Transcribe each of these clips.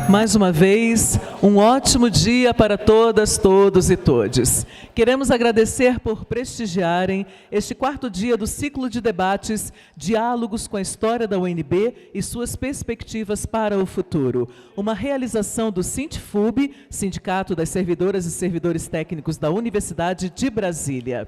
Mais uma vez, um ótimo dia para todas, todos e todes. Queremos agradecer por prestigiarem este quarto dia do ciclo de debates Diálogos com a História da UNB e suas perspectivas para o futuro. Uma realização do Sintfub, Sindicato das Servidoras e Servidores Técnicos da Universidade de Brasília.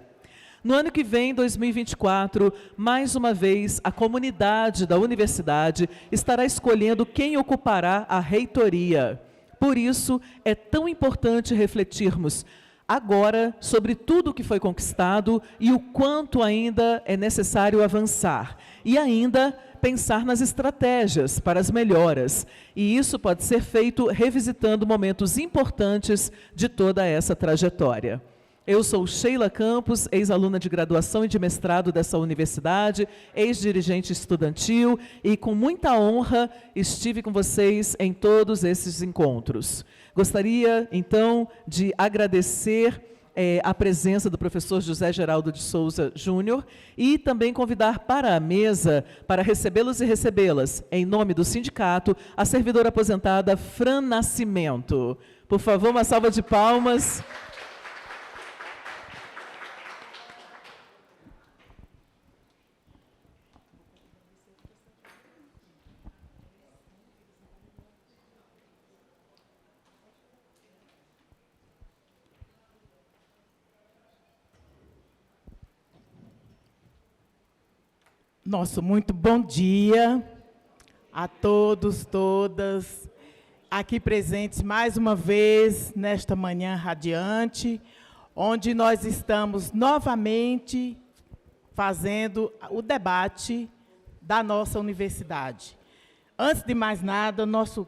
No ano que vem, 2024, mais uma vez, a comunidade da universidade estará escolhendo quem ocupará a reitoria. Por isso, é tão importante refletirmos agora sobre tudo o que foi conquistado e o quanto ainda é necessário avançar. E ainda pensar nas estratégias para as melhoras. E isso pode ser feito revisitando momentos importantes de toda essa trajetória. Eu sou Sheila Campos, ex-aluna de graduação e de mestrado dessa universidade, ex-dirigente estudantil, e com muita honra estive com vocês em todos esses encontros. Gostaria, então, de agradecer a presença do professor José Geraldo de Souza Júnior e também convidar para a mesa, para recebê-los e recebê-las, em nome do sindicato, a servidora aposentada Fran Nascimento. Por favor, uma salva de palmas. Nosso muito bom dia a todos, todas, aqui presentes mais uma vez nesta manhã radiante, onde nós estamos novamente fazendo o debate da nossa universidade. Antes de mais nada, nosso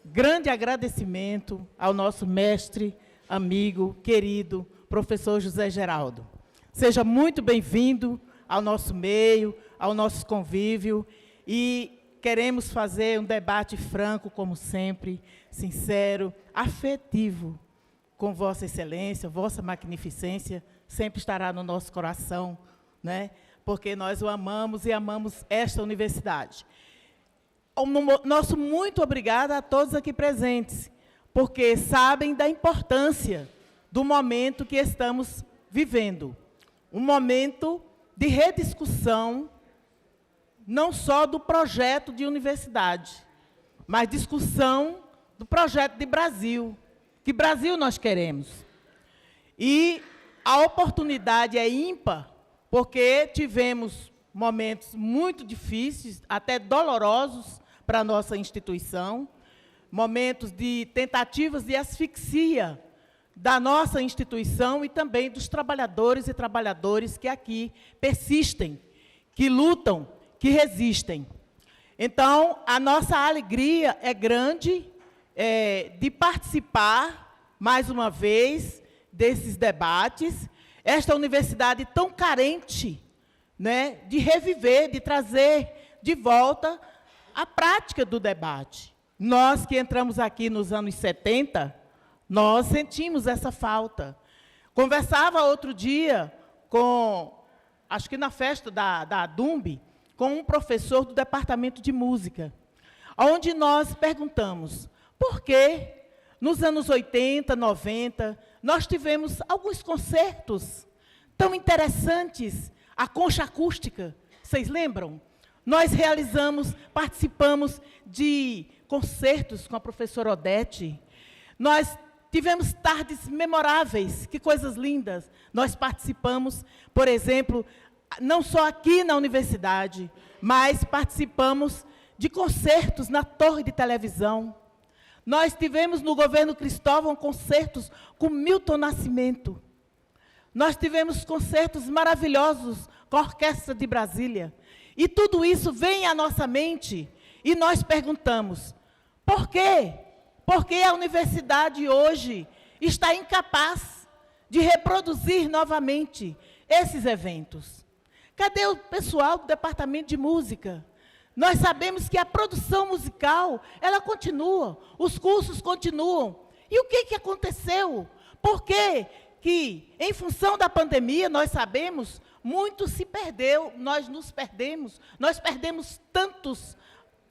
grande agradecimento ao nosso mestre, amigo, querido, professor José Geraldo. Seja muito bem-vindo ao nosso meio, ao nosso convívio, e queremos fazer um debate franco, como sempre, sincero, afetivo, com Vossa Excelência, Vossa Magnificência, sempre estará no nosso coração, né? Porque nós o amamos e amamos esta universidade. Nosso muito obrigado a todos aqui presentes, porque sabem da importância do momento que estamos vivendo. Um momento de rediscussão, não só do projeto de universidade, mas discussão do projeto de Brasil. Que Brasil nós queremos? E a oportunidade é ímpar, porque tivemos momentos muito difíceis, até dolorosos para a nossa instituição, momentos de tentativas de asfixia da nossa instituição e também dos trabalhadores e trabalhadoras que aqui persistem, que lutam, que resistem. Então, a nossa alegria é grande de participar, mais uma vez, desses debates. Esta universidade tão carente, né, de reviver, de trazer de volta a prática do debate. Nós que entramos aqui nos anos 70, nós sentimos essa falta. Conversava outro dia com, acho que na festa da Dumb, com um professor do departamento de música, onde nós perguntamos por que, nos anos 80, 90, nós tivemos alguns concertos tão interessantes, a concha acústica, vocês lembram? Nós participamos de concertos com a professora Odete, nós tivemos tardes memoráveis, que coisas lindas. Nós participamos, por exemplo, não só aqui na universidade, mas participamos de concertos na torre de televisão. Nós tivemos no governo Cristóvão concertos com Milton Nascimento. Nós tivemos concertos maravilhosos com a Orquestra de Brasília. E tudo isso vem à nossa mente e nós perguntamos, por quê? Porque a universidade hoje está incapaz de reproduzir novamente esses eventos. Cadê o pessoal do departamento de música? Nós sabemos que a produção musical, ela continua, os cursos continuam. E o que aconteceu? Por que que, em função da pandemia, nós sabemos, muito se perdeu, nós nos perdemos, nós perdemos tantos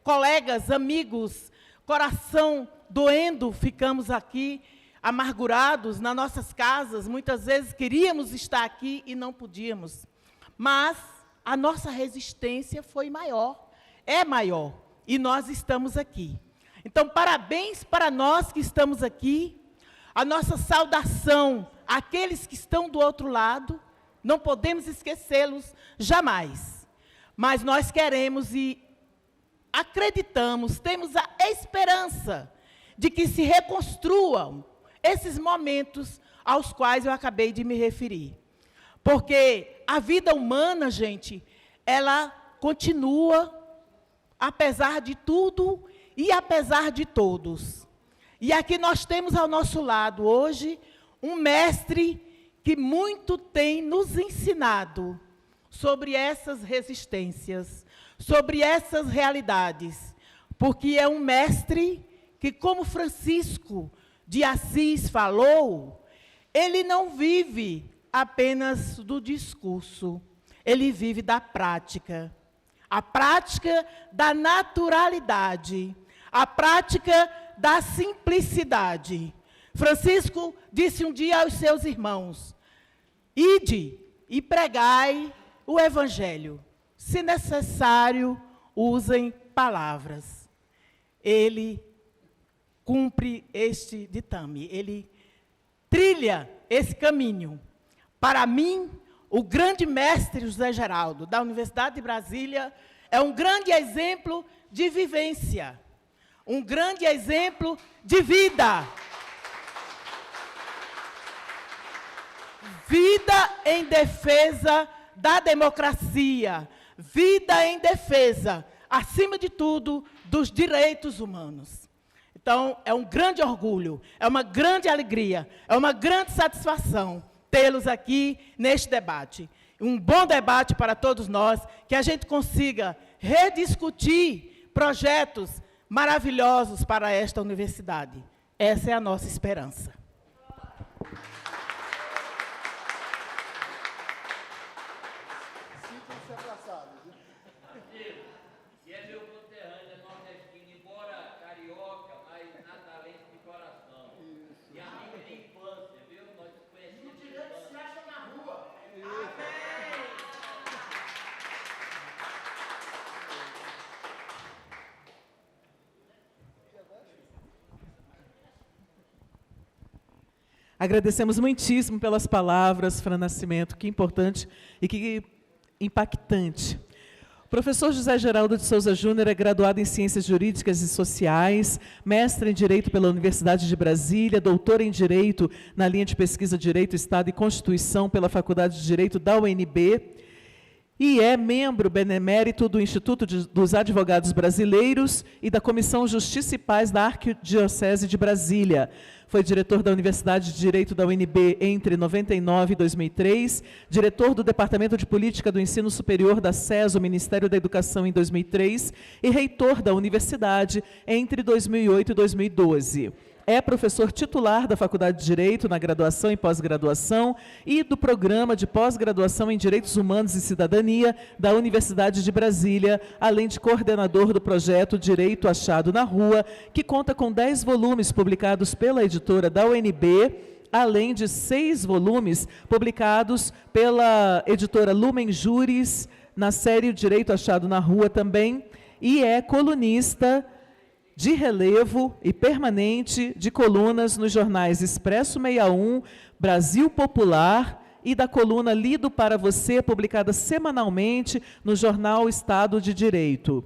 colegas, amigos, coração doendo, ficamos aqui amargurados nas nossas casas. Muitas vezes queríamos estar aqui e não podíamos. Mas a nossa resistência foi maior, é maior, e nós estamos aqui. Então, parabéns para nós que estamos aqui. A nossa saudação àqueles que estão do outro lado, não podemos esquecê-los jamais. Mas nós queremos e acreditamos, temos a esperança de que se reconstruam esses momentos aos quais eu acabei de me referir. Porque a vida humana, gente, ela continua, apesar de tudo e apesar de todos. E aqui nós temos ao nosso lado hoje um mestre que muito tem nos ensinado sobre essas resistências, sobre essas realidades, porque é um mestre que, como Francisco de Assis falou, ele não vive apenas do discurso, ele vive da prática. A prática da naturalidade, a prática da simplicidade. Francisco disse um dia aos seus irmãos: ide e pregai o evangelho. Se necessário, usem palavras. Ele cumpre este ditame, ele trilha esse caminho. Para mim, o grande mestre José Geraldo, da Universidade de Brasília, é um grande exemplo de vivência, um grande exemplo de vida. Vida em defesa da democracia, vida em defesa, acima de tudo, dos direitos humanos. Então, é um grande orgulho, é uma grande alegria, é uma grande satisfação tê-los aqui neste debate. Um bom debate para todos nós, que a gente consiga rediscutir projetos maravilhosos para esta universidade. Essa é a nossa esperança. E é meu conterrâneo, é nordestino, embora carioca, mas natalente de coração. E amigo de infância, viu? Nós nos conhecemos. O direito se acha na rua. Amém! Agradecemos muitíssimo pelas palavras, Fran Nascimento, que importante e que impactante. O professor José Geraldo de Souza Júnior é graduado em Ciências Jurídicas e Sociais, mestre em Direito pela Universidade de Brasília, doutor em Direito na linha de pesquisa Direito, Estado e Constituição pela Faculdade de Direito da UNB, e é membro benemérito do Instituto dos Advogados Brasileiros e da Comissão Justiça e Paz da Arquidiocese de Brasília. Foi diretor da Universidade de Direito da UNB entre 99 e 2003, diretor do Departamento de Política do Ensino Superior da SES, o Ministério da Educação, em 2003, e reitor da universidade entre 2008 e 2012. É professor titular da Faculdade de Direito na graduação e pós-graduação e do Programa de Pós-Graduação em Direitos Humanos e Cidadania da Universidade de Brasília, além de coordenador do projeto Direito Achado na Rua, que conta com 10 volumes publicados pela editora da UNB, além de 6 volumes publicados pela editora Lumen Juris, na série Direito Achado na Rua também, e é colunista de relevo e permanente de colunas nos jornais Expresso 61, Brasil Popular e da coluna Lido para Você, publicada semanalmente no jornal Estado de Direito.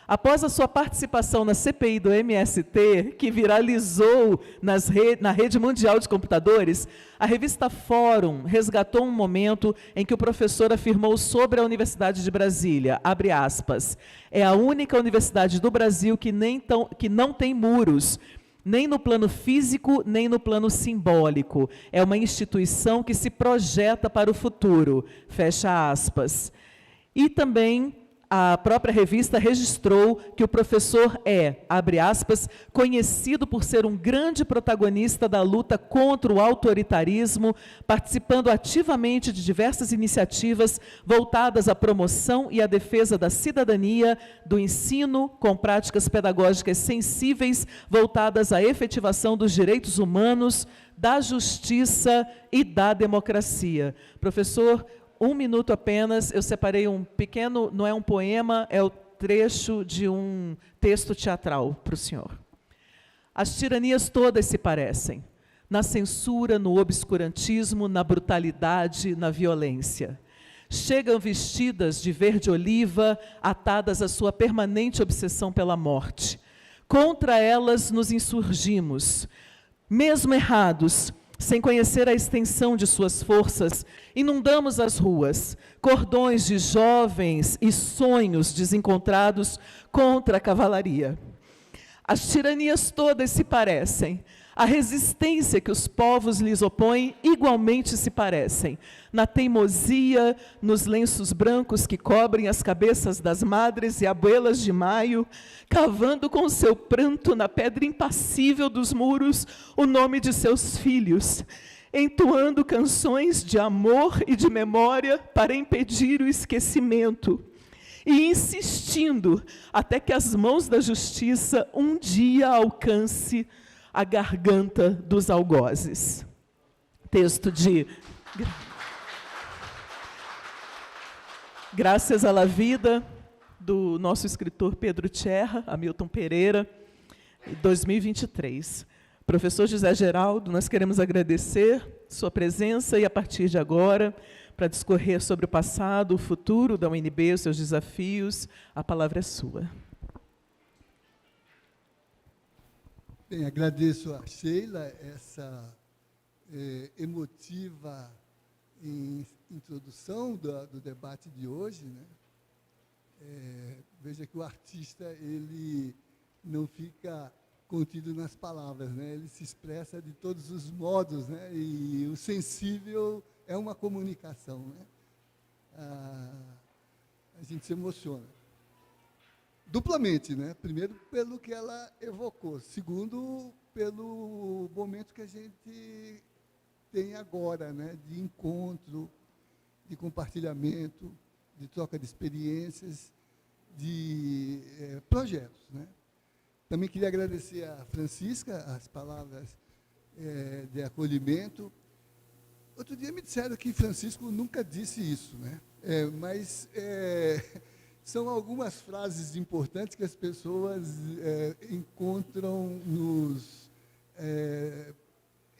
Após a sua participação na CPI do MST, que viralizou na rede mundial de computadores, a revista Fórum resgatou um momento em que o professor afirmou sobre a Universidade de Brasília, abre aspas, é a única universidade do Brasil que não tem muros, nem no plano físico, nem no plano simbólico. É uma instituição que se projeta para o futuro, fecha aspas. E também a própria revista registrou que o professor é, abre aspas, conhecido por ser um grande protagonista da luta contra o autoritarismo, participando ativamente de diversas iniciativas voltadas à promoção e à defesa da cidadania, do ensino, com práticas pedagógicas sensíveis voltadas à efetivação dos direitos humanos, da justiça e da democracia. Professor, 1 minuto apenas, eu separei um pequeno, não é um poema, é o trecho de um texto teatral para o senhor. As tiranias todas se parecem, na censura, no obscurantismo, na brutalidade, na violência. Chegam vestidas de verde-oliva, atadas à sua permanente obsessão pela morte. Contra elas nos insurgimos, mesmo errados, sem conhecer a extensão de suas forças, inundamos as ruas, cordões de jovens e sonhos desencontrados contra a cavalaria. As tiranias todas se parecem, a resistência que os povos lhes opõem igualmente se parecem, na teimosia, nos lenços brancos que cobrem as cabeças das madres e abuelas de maio, cavando com seu pranto na pedra impassível dos muros o nome de seus filhos, entoando canções de amor e de memória para impedir o esquecimento, e insistindo até que as mãos da justiça um dia alcance a garganta dos algozes. Texto de Graças à Vida, do nosso escritor Pedro Tcherra, Hamilton Pereira, 2023. Professor José Geraldo, nós queremos agradecer sua presença e, a partir de agora, para discorrer sobre o passado, o futuro da UNB, os seus desafios, a palavra é sua. Bem, agradeço a Sheila essa emotiva introdução do debate de hoje, né? Veja que o artista ele não fica contido nas palavras, né? Ele se expressa de todos os modos, né? E o sensível é uma comunicação, né? A gente se emociona. Duplamente, né? Primeiro, pelo que ela evocou. Segundo, pelo momento que a gente tem agora, né? De encontro, de compartilhamento, de troca de experiências, de projetos, né? Também queria agradecer a Francisca as palavras de acolhimento. Outro dia me disseram que Francisco nunca disse isso, né? Mas são algumas frases importantes que as pessoas encontram nos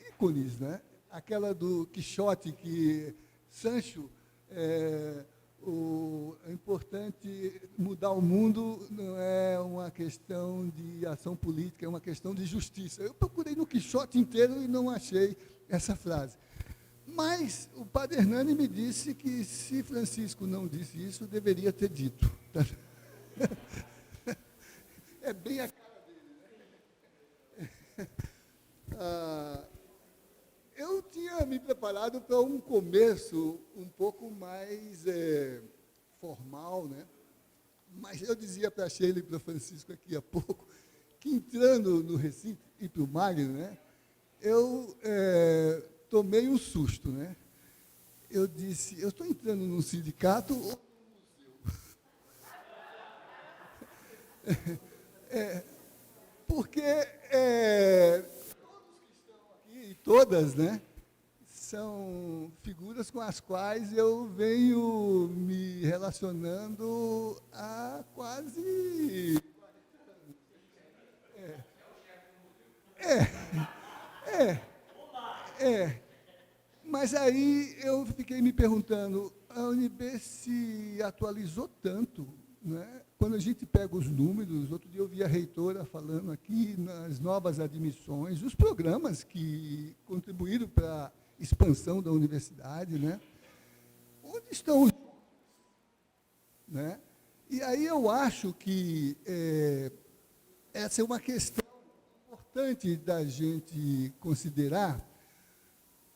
ícones, né? Aquela do Quixote, que Sancho, é importante mudar o mundo não é uma questão de ação política, é uma questão de justiça. Eu procurei no Quixote inteiro e não achei essa frase. Mas o padre Hernani me disse que, se Francisco não disse isso, deveria ter dito. É bem a cara dele, né? Eu tinha me preparado para um começo um pouco mais formal, né? Mas eu dizia para a Sheila e para o Francisco aqui há pouco, que entrando no recinto e para o Magno, né? Eu tomei um susto, né? Eu disse, eu estou entrando num sindicato ou num museu? Porque todos que estão aqui, e todas, né, são figuras com as quais eu venho me relacionando há quase 40 anos. Mas aí eu fiquei me perguntando, a UNB se atualizou tanto, né? Quando a gente pega os números, outro dia eu vi a reitora falando aqui nas novas admissões, os programas que contribuíram para a expansão da universidade, né? Onde estão os jovens? Né? E aí eu acho que essa é uma questão importante da gente considerar,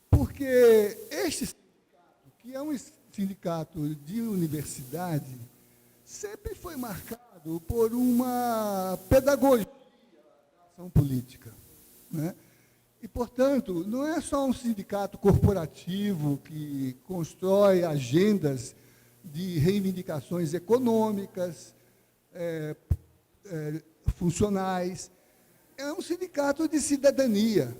porque este sindicato, que é um sindicato de universidade, sempre foi marcado por uma pedagogia da ação política, né? E, portanto, não é só um sindicato corporativo que constrói agendas de reivindicações econômicas, funcionais, é um sindicato de cidadania.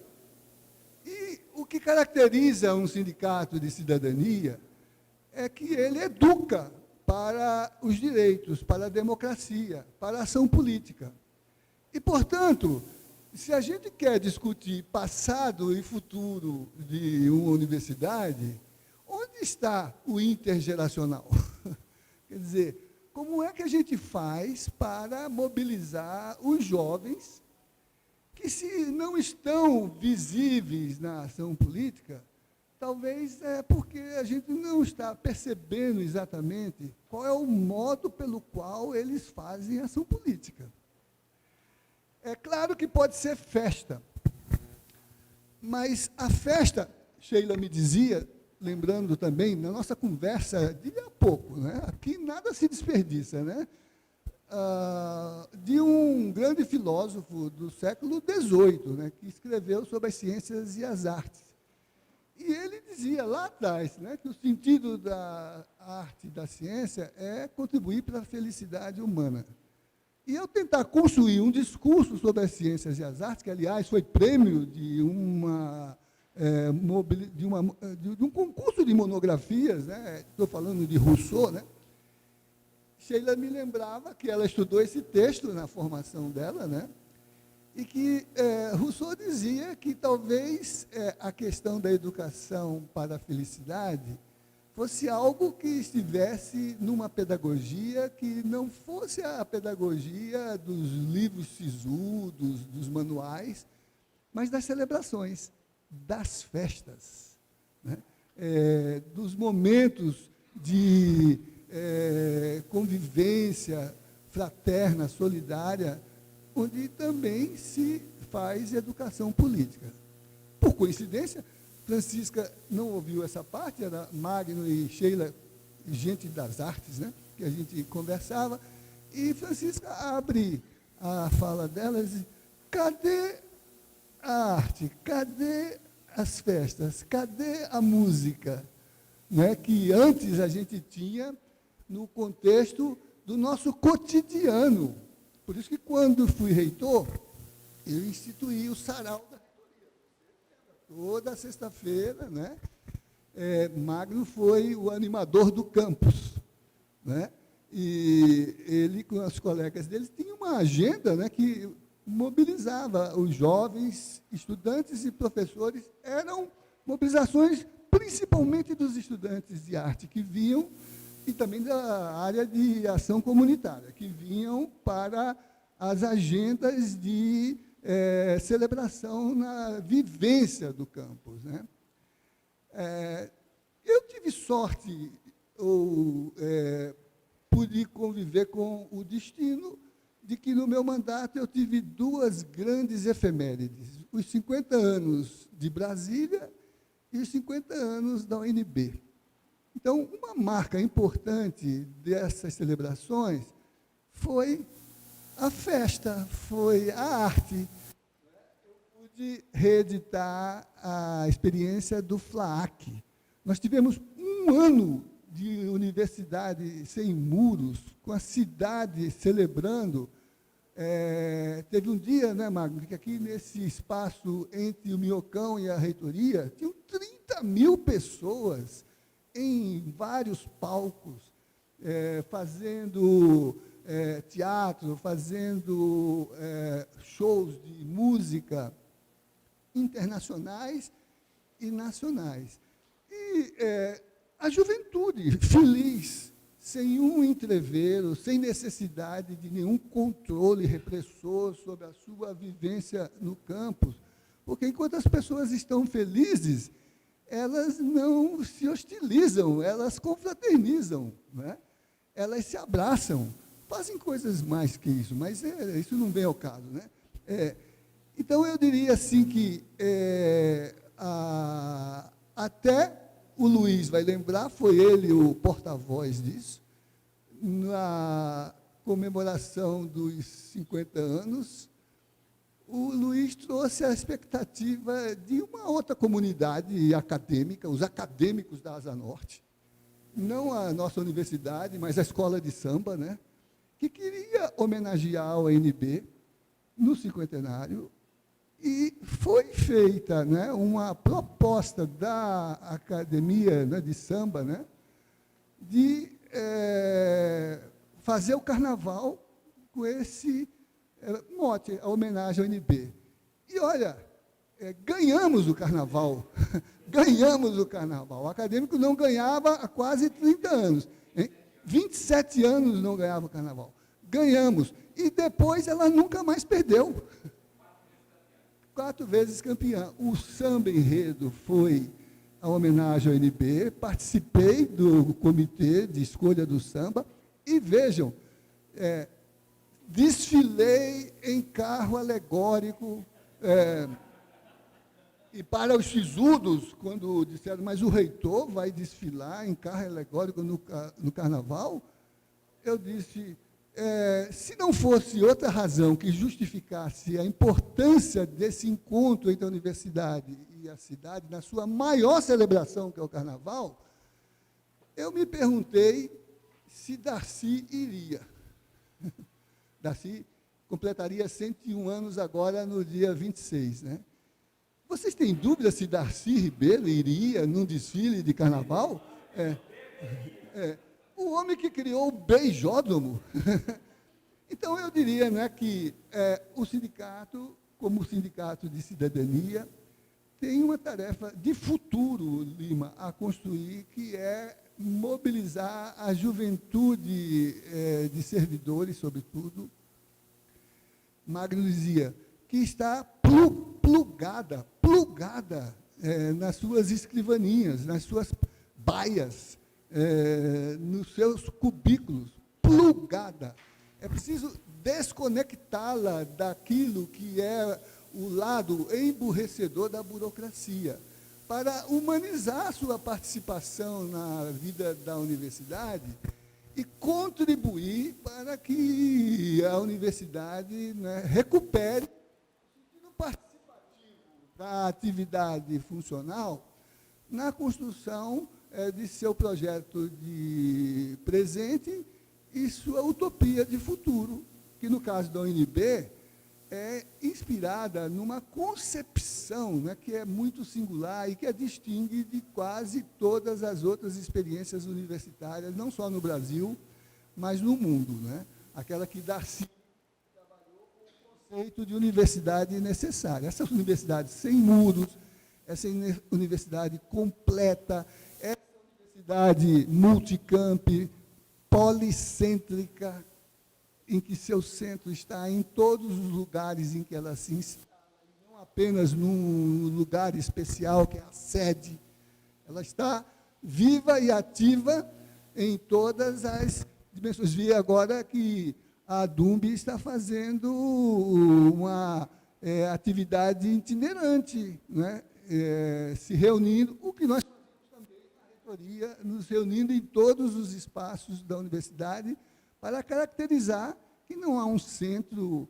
E o que caracteriza um sindicato de cidadania é que ele educa para os direitos, para a democracia, para a ação política. E, portanto, se a gente quer discutir passado e futuro de uma universidade, onde está o intergeracional? Quer dizer, como é que a gente faz para mobilizar os jovens que, se não estão visíveis na ação política, talvez é porque a gente não está percebendo exatamente qual é o modo pelo qual eles fazem ação política. É claro que pode ser festa, mas a festa, Sheila me dizia, lembrando também, na nossa conversa de há pouco, né? Aqui nada se desperdiça, né? De um grande filósofo do século XVIII, né, que escreveu sobre as ciências e as artes. E ele dizia lá atrás, né, que o sentido da arte e da ciência é contribuir para a felicidade humana. E eu tentar construir um discurso sobre as ciências e as artes, que, aliás, foi prêmio de um concurso de monografias, né? Estou falando de Rousseau, né? Sheila me lembrava que ela estudou esse texto na formação dela, né? E que Rousseau dizia que talvez a questão da educação para a felicidade fosse algo que estivesse numa pedagogia que não fosse a pedagogia dos livros sisudos, dos manuais, mas das celebrações, das festas, né? Dos momentos de convivência fraterna, solidária, onde também se faz educação política. Por coincidência, Francisca não ouviu essa parte, era Magno e Sheila, gente das artes, né, que a gente conversava, e Francisca abre a fala dela e diz: cadê a arte? Cadê as festas? Cadê a música? Né, que antes a gente tinha no contexto do nosso cotidiano. Por isso que, quando fui reitor, eu instituí o sarau da toda sexta-feira, né? Magno foi o animador do campus, né? E ele, com os colegas dele, tinha uma agenda, né, que mobilizava os jovens, estudantes e professores. Eram mobilizações principalmente dos estudantes de arte que vinham, e também da área de ação comunitária, que vinham para as agendas de celebração na vivência do campus, né? Eu tive sorte, pude conviver com o destino de que, no meu mandato, eu tive duas grandes efemérides: os 50 anos de Brasília e os 50 anos da UNB. Então, uma marca importante dessas celebrações foi a festa, foi a arte. Eu pude reeditar a experiência do FLAAC. Nós tivemos um ano de universidade sem muros, com a cidade celebrando. Teve um dia, né, Magno, que aqui nesse espaço entre o Minhocão e a reitoria, tinham 30 mil pessoas em vários palcos, fazendo teatro, fazendo shows de música internacionais e nacionais. E a juventude feliz, sem um entrevero, sem necessidade de nenhum controle repressor sobre a sua vivência no campus, porque enquanto as pessoas estão felizes, elas não se hostilizam, elas confraternizam, né? Elas se abraçam, fazem coisas mais que isso, mas isso não vem ao caso, né? Então, eu diria assim que até o Luiz vai lembrar, foi ele o porta-voz disso. na comemoração dos 50 anos, o Luiz trouxe a expectativa de uma outra comunidade acadêmica, os acadêmicos da Asa Norte, não a nossa universidade, mas a escola de samba, né, que queria homenagear a UNB no cinquentenário, e foi feita, né, uma proposta da academia, né, de samba, né, de fazer o carnaval com esse mote, a homenagem ao UNB. E, olha, ganhamos o carnaval, ganhamos o carnaval. O acadêmico não ganhava há quase 30 anos, hein? 27 anos não ganhava o carnaval. Ganhamos. E depois ela nunca mais perdeu. 4 vezes campeã. O samba enredo foi a homenagem ao UNB, participei do comitê de escolha do samba, e vejam, desfilei em carro alegórico, e para os sisudos, quando disseram, mas o reitor vai desfilar em carro alegórico no carnaval, eu disse, se não fosse outra razão que justificasse a importância desse encontro entre a universidade e a cidade, na sua maior celebração, que é o carnaval, eu me perguntei se Darcy iria. Darcy completaria 101 anos agora, no dia 26, né? Vocês têm dúvida se Darcy Ribeiro iria num desfile de carnaval? O homem que criou o beijódromo. Então, eu diria, né, que o sindicato, como sindicato de cidadania, tem uma tarefa de futuro, Lima, a construir, que é mobilizar a juventude de servidores, sobretudo. Magno dizia que está plugada nas suas escrivaninhas, nas suas baias, nos seus cubículos, plugada. É preciso desconectá-la daquilo que é o lado emburrecedor da burocracia, para humanizar sua participação na vida da universidade e contribuir para que a universidade, né, recupere o sentido participativo da atividade funcional na construção de seu projeto de presente e sua utopia de futuro, que, no caso da UNB, é inspirada numa concepção, né, que é muito singular e que a distingue de quase todas as outras experiências universitárias, não só no Brasil, mas no mundo, né? Aquela que Darcy trabalhou com o conceito de universidade necessária. Essa universidade sem muros, essa universidade completa, essa universidade multicamp, policêntrica, em que seu centro está em todos os lugares em que ela se instala, não apenas num lugar especial, que é a sede. Ela está viva e ativa em todas as dimensões. Vi agora que a DUMB está fazendo uma atividade itinerante, né? Se reunindo, o que nós fazemos também na reitoria, nos reunindo em todos os espaços da universidade, para caracterizar que não há um centro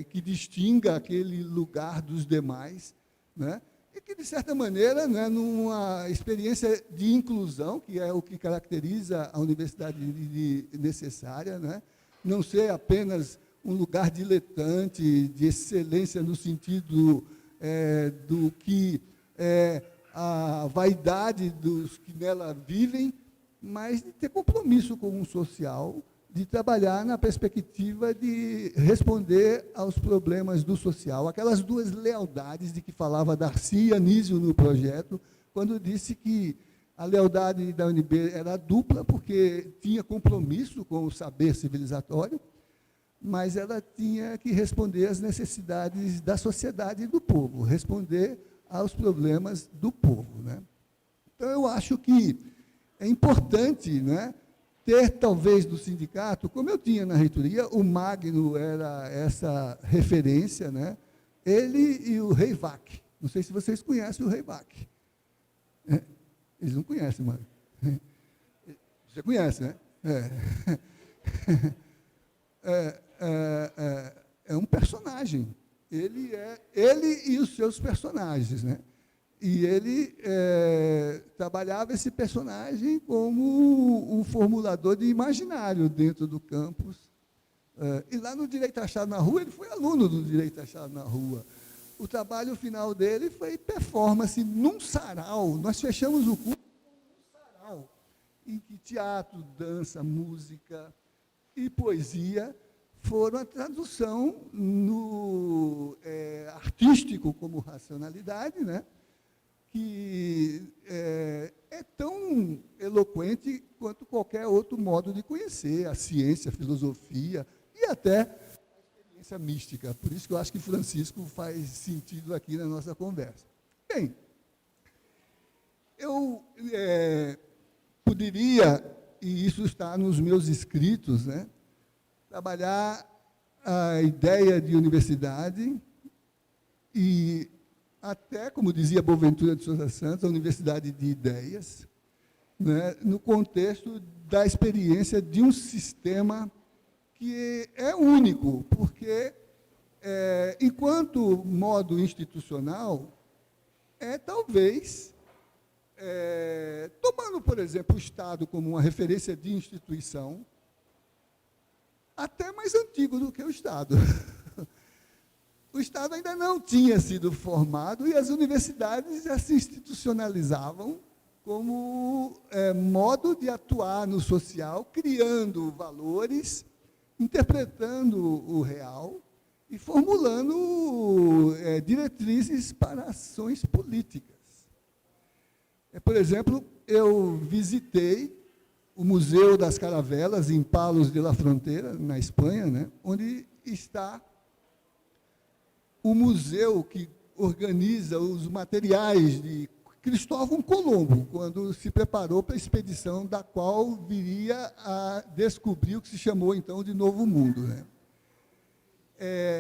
que distinga aquele lugar dos demais, né? E que, de certa maneira, né, numa experiência de inclusão, que é o que caracteriza a universidade necessária, né? Não ser apenas um lugar diletante, de excelência no sentido do que a vaidade dos que nela vivem, mas de ter compromisso com o social, de trabalhar na perspectiva de responder aos problemas do social. Aquelas duas lealdades de que falava Darcy e Anísio no projeto, quando disse que a lealdade da UNB era dupla, porque tinha compromisso com o saber civilizatório, mas ela tinha que responder às necessidades da sociedade e do povo, responder aos problemas do povo, né? Então, eu acho que é importante, né, ter, talvez, do sindicato, como eu tinha na reitoria, o Magno era essa referência, né, ele e o Rei Vac. Não sei se vocês conhecem o Rei Vac. Eles não conhecem, Magno. Você conhece, né? É um personagem. Ele e os seus personagens, né? E ele trabalhava esse personagem como um formulador de imaginário dentro do campus. E lá no Direito Achado na Rua, ele foi aluno do Direito Achado na Rua. O trabalho final dele foi performance num sarau. Nós fechamos o curso num sarau, em que teatro, dança, música e poesia foram a tradução no artístico como racionalidade, né? Que é tão eloquente quanto qualquer outro modo de conhecer a ciência, a filosofia e até a experiência mística. Por isso que eu acho que Francisco faz sentido aqui na nossa conversa. Bem, eu poderia, e isso está nos meus escritos, né, trabalhar a ideia de universidade e até, como dizia Boaventura de Sousa Santos, a universidade de ideias, né, no contexto da experiência de um sistema que é único, porque, enquanto modo institucional, talvez, tomando, por exemplo, o Estado como uma referência de instituição, até mais antigo do que o Estado. O Estado ainda não tinha sido formado e as universidades já se institucionalizavam como modo de atuar no social, criando valores, interpretando o real e formulando diretrizes para ações políticas. Por exemplo, eu visitei o Museu das Caravelas, em Palos de la Frontera, na Espanha, né, onde está o museu que organiza os materiais de Cristóvão Colombo, quando se preparou para a expedição da qual viria a descobrir o que se chamou, então, de Novo Mundo, né?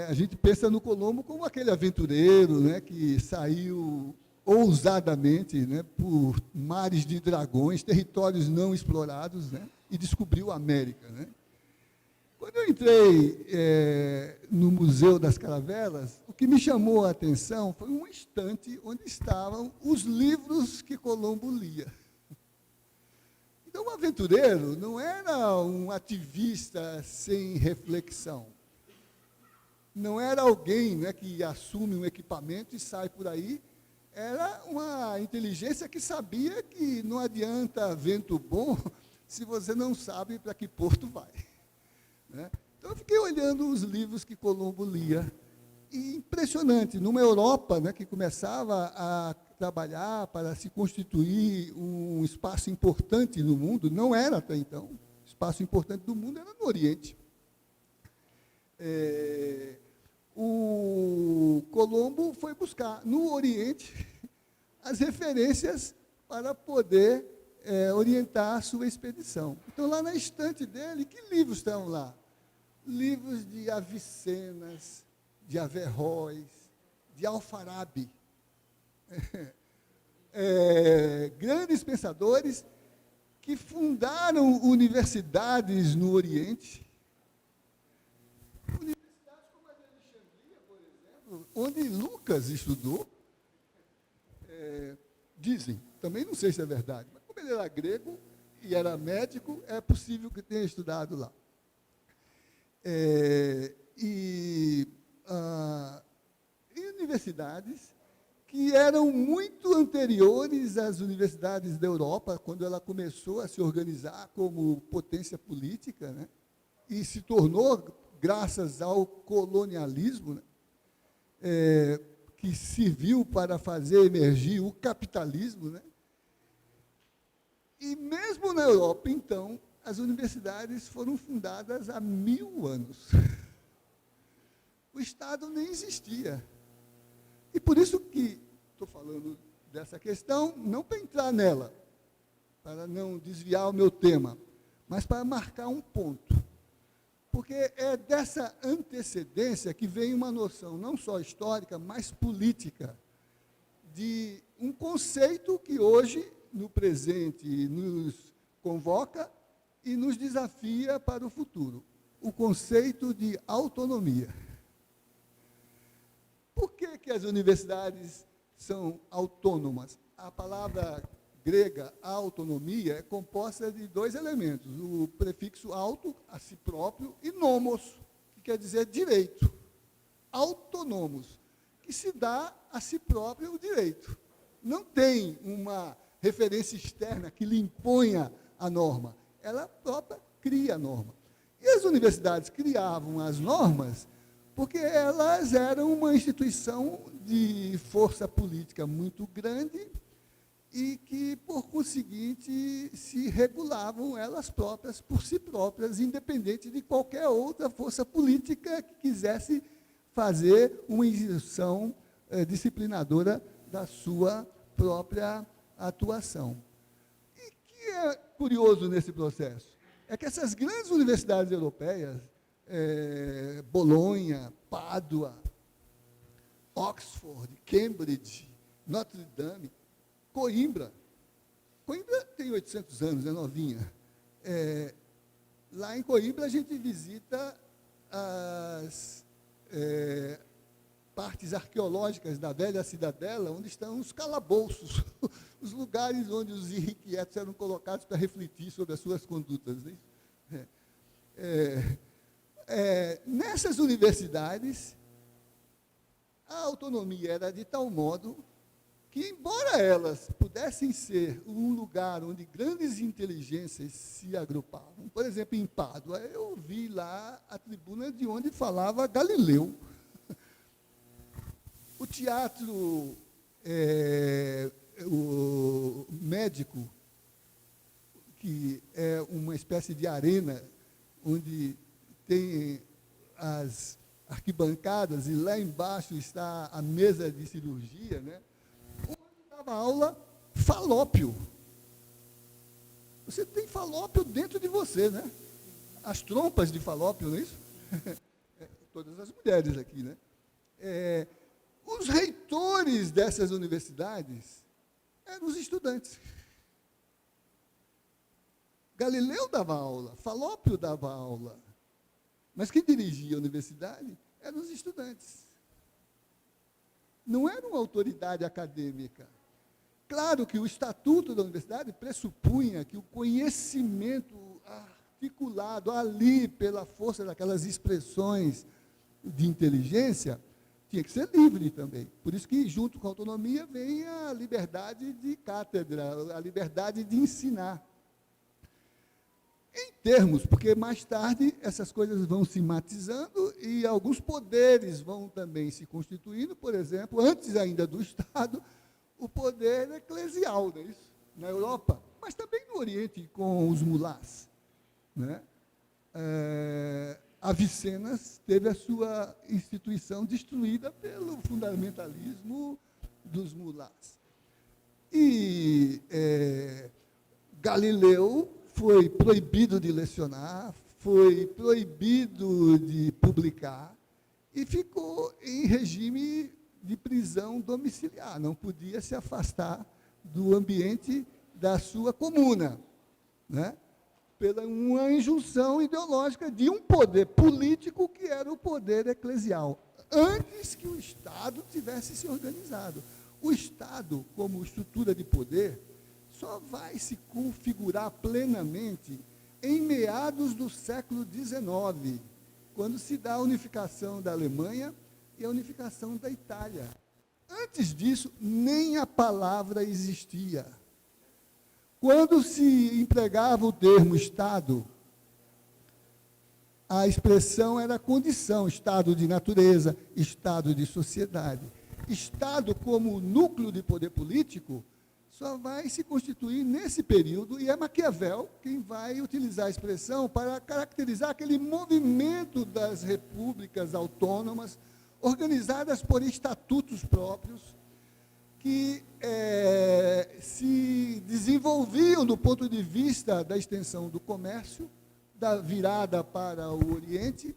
A gente pensa no Colombo como aquele aventureiro, né, que saiu ousadamente, né, por mares de dragões, territórios não explorados, né, e descobriu a América, né? Quando eu entrei no Museu das Caravelas, o que me chamou a atenção foi um estante onde estavam os livros que Colombo lia. Então, o aventureiro não era um ativista sem reflexão. Não era alguém, né, que assume um equipamento e sai por aí. Era uma inteligência que sabia que não adianta vento bom se você não sabe para que porto vai. Né? Então, eu fiquei olhando os livros que Colombo lia, e impressionante, numa Europa, né, que começava a trabalhar para se constituir um espaço importante no mundo, não era até então, o espaço importante do mundo era no Oriente. O Colombo foi buscar no Oriente as referências para poder orientar a sua expedição. Então, lá na estante dele, que livros estão lá? Livros de Avicenas, de Averroes, de Alfarabi. Grandes pensadores que fundaram universidades no Oriente. Universidades como a de Alexandria, por exemplo, onde Lucas estudou. Dizem, também não sei se é verdade, mas como ele era grego e era médico, é possível que tenha estudado lá. E universidades que eram muito anteriores às universidades da Europa, quando ela começou a se organizar como potência política, né, e se tornou, graças ao colonialismo, né, que serviu para fazer emergir o capitalismo, né? E mesmo na Europa, então, as universidades foram fundadas há 1000 anos. O Estado nem existia. E por isso que estou falando dessa questão, não para entrar nela, para não desviar o meu tema, mas para marcar um ponto. Porque é dessa antecedência que vem uma noção, não só histórica, mas política, de um conceito que hoje, no presente, nos convoca e nos desafia para o futuro. O conceito de autonomia. Por que as universidades são autônomas? A palavra grega, autonomia, é composta de dois elementos, o prefixo auto, a si próprio, e nomos, que quer dizer direito. Autônomos, que se dá a si próprio o direito. Não tem uma referência externa que lhe imponha a norma. Ela própria cria a norma. E as universidades criavam as normas porque elas eram uma instituição de força política muito grande e que, por conseguinte, se regulavam elas próprias, por si próprias, independente de qualquer outra força política que quisesse fazer uma instrução disciplinadora da sua própria atuação. E o que é curioso nesse processo? É que essas grandes universidades europeias, Bolonha, Pádua, Oxford, Cambridge, Notre Dame, Coimbra tem 800 anos, é novinha. Lá em Coimbra a gente visita as partes arqueológicas da velha cidadela, onde estão os calabouços, os lugares onde os irrequietos eram colocados para refletir sobre as suas condutas. Né? Nessas universidades, a autonomia era de tal modo que, embora elas pudessem ser um lugar onde grandes inteligências se agrupavam, por exemplo, em Pádua, eu vi lá a tribuna de onde falava Galileu. O teatro o médico, que é uma espécie de arena, onde tem as arquibancadas e lá embaixo está a mesa de cirurgia, né? Onde dava aula falópio. Você tem falópio dentro de você, né? As trompas de falópio, não é isso? Todas as mulheres aqui, né? Os reitores dessas universidades eram os estudantes. Galileu dava aula, Falópio dava aula, mas quem dirigia a universidade eram os estudantes. Não era uma autoridade acadêmica. Claro que o estatuto da universidade pressupunha que o conhecimento articulado ali pela força daquelas expressões de inteligência tinha que ser livre também. Por isso que, junto com a autonomia, vem a liberdade de cátedra, a liberdade de ensinar. Em termos, porque mais tarde essas coisas vão se matizando e alguns poderes vão também se constituindo, por exemplo, antes ainda do Estado, o poder eclesial, não é isso? Na Europa, mas também no Oriente, com os mulás. Né? Avicennas teve a sua instituição destruída pelo fundamentalismo dos mulás. E Galileu foi proibido de lecionar, foi proibido de publicar e ficou em regime de prisão domiciliar, não podia se afastar do ambiente da sua comuna, né? Pela uma injunção ideológica de um poder político que era o poder eclesial, antes que o Estado tivesse se organizado. O Estado, como estrutura de poder, só vai se configurar plenamente em meados do século XIX, quando se dá a unificação da Alemanha e a unificação da Itália. Antes disso, nem a palavra existia. Quando se empregava o termo Estado, a expressão era condição, estado de natureza, estado de sociedade. Estado como núcleo de poder político só vai se constituir nesse período, e é Maquiavel quem vai utilizar a expressão para caracterizar aquele movimento das repúblicas autônomas, organizadas por estatutos próprios, que se desenvolviam do ponto de vista da extensão do comércio, da virada para o Oriente,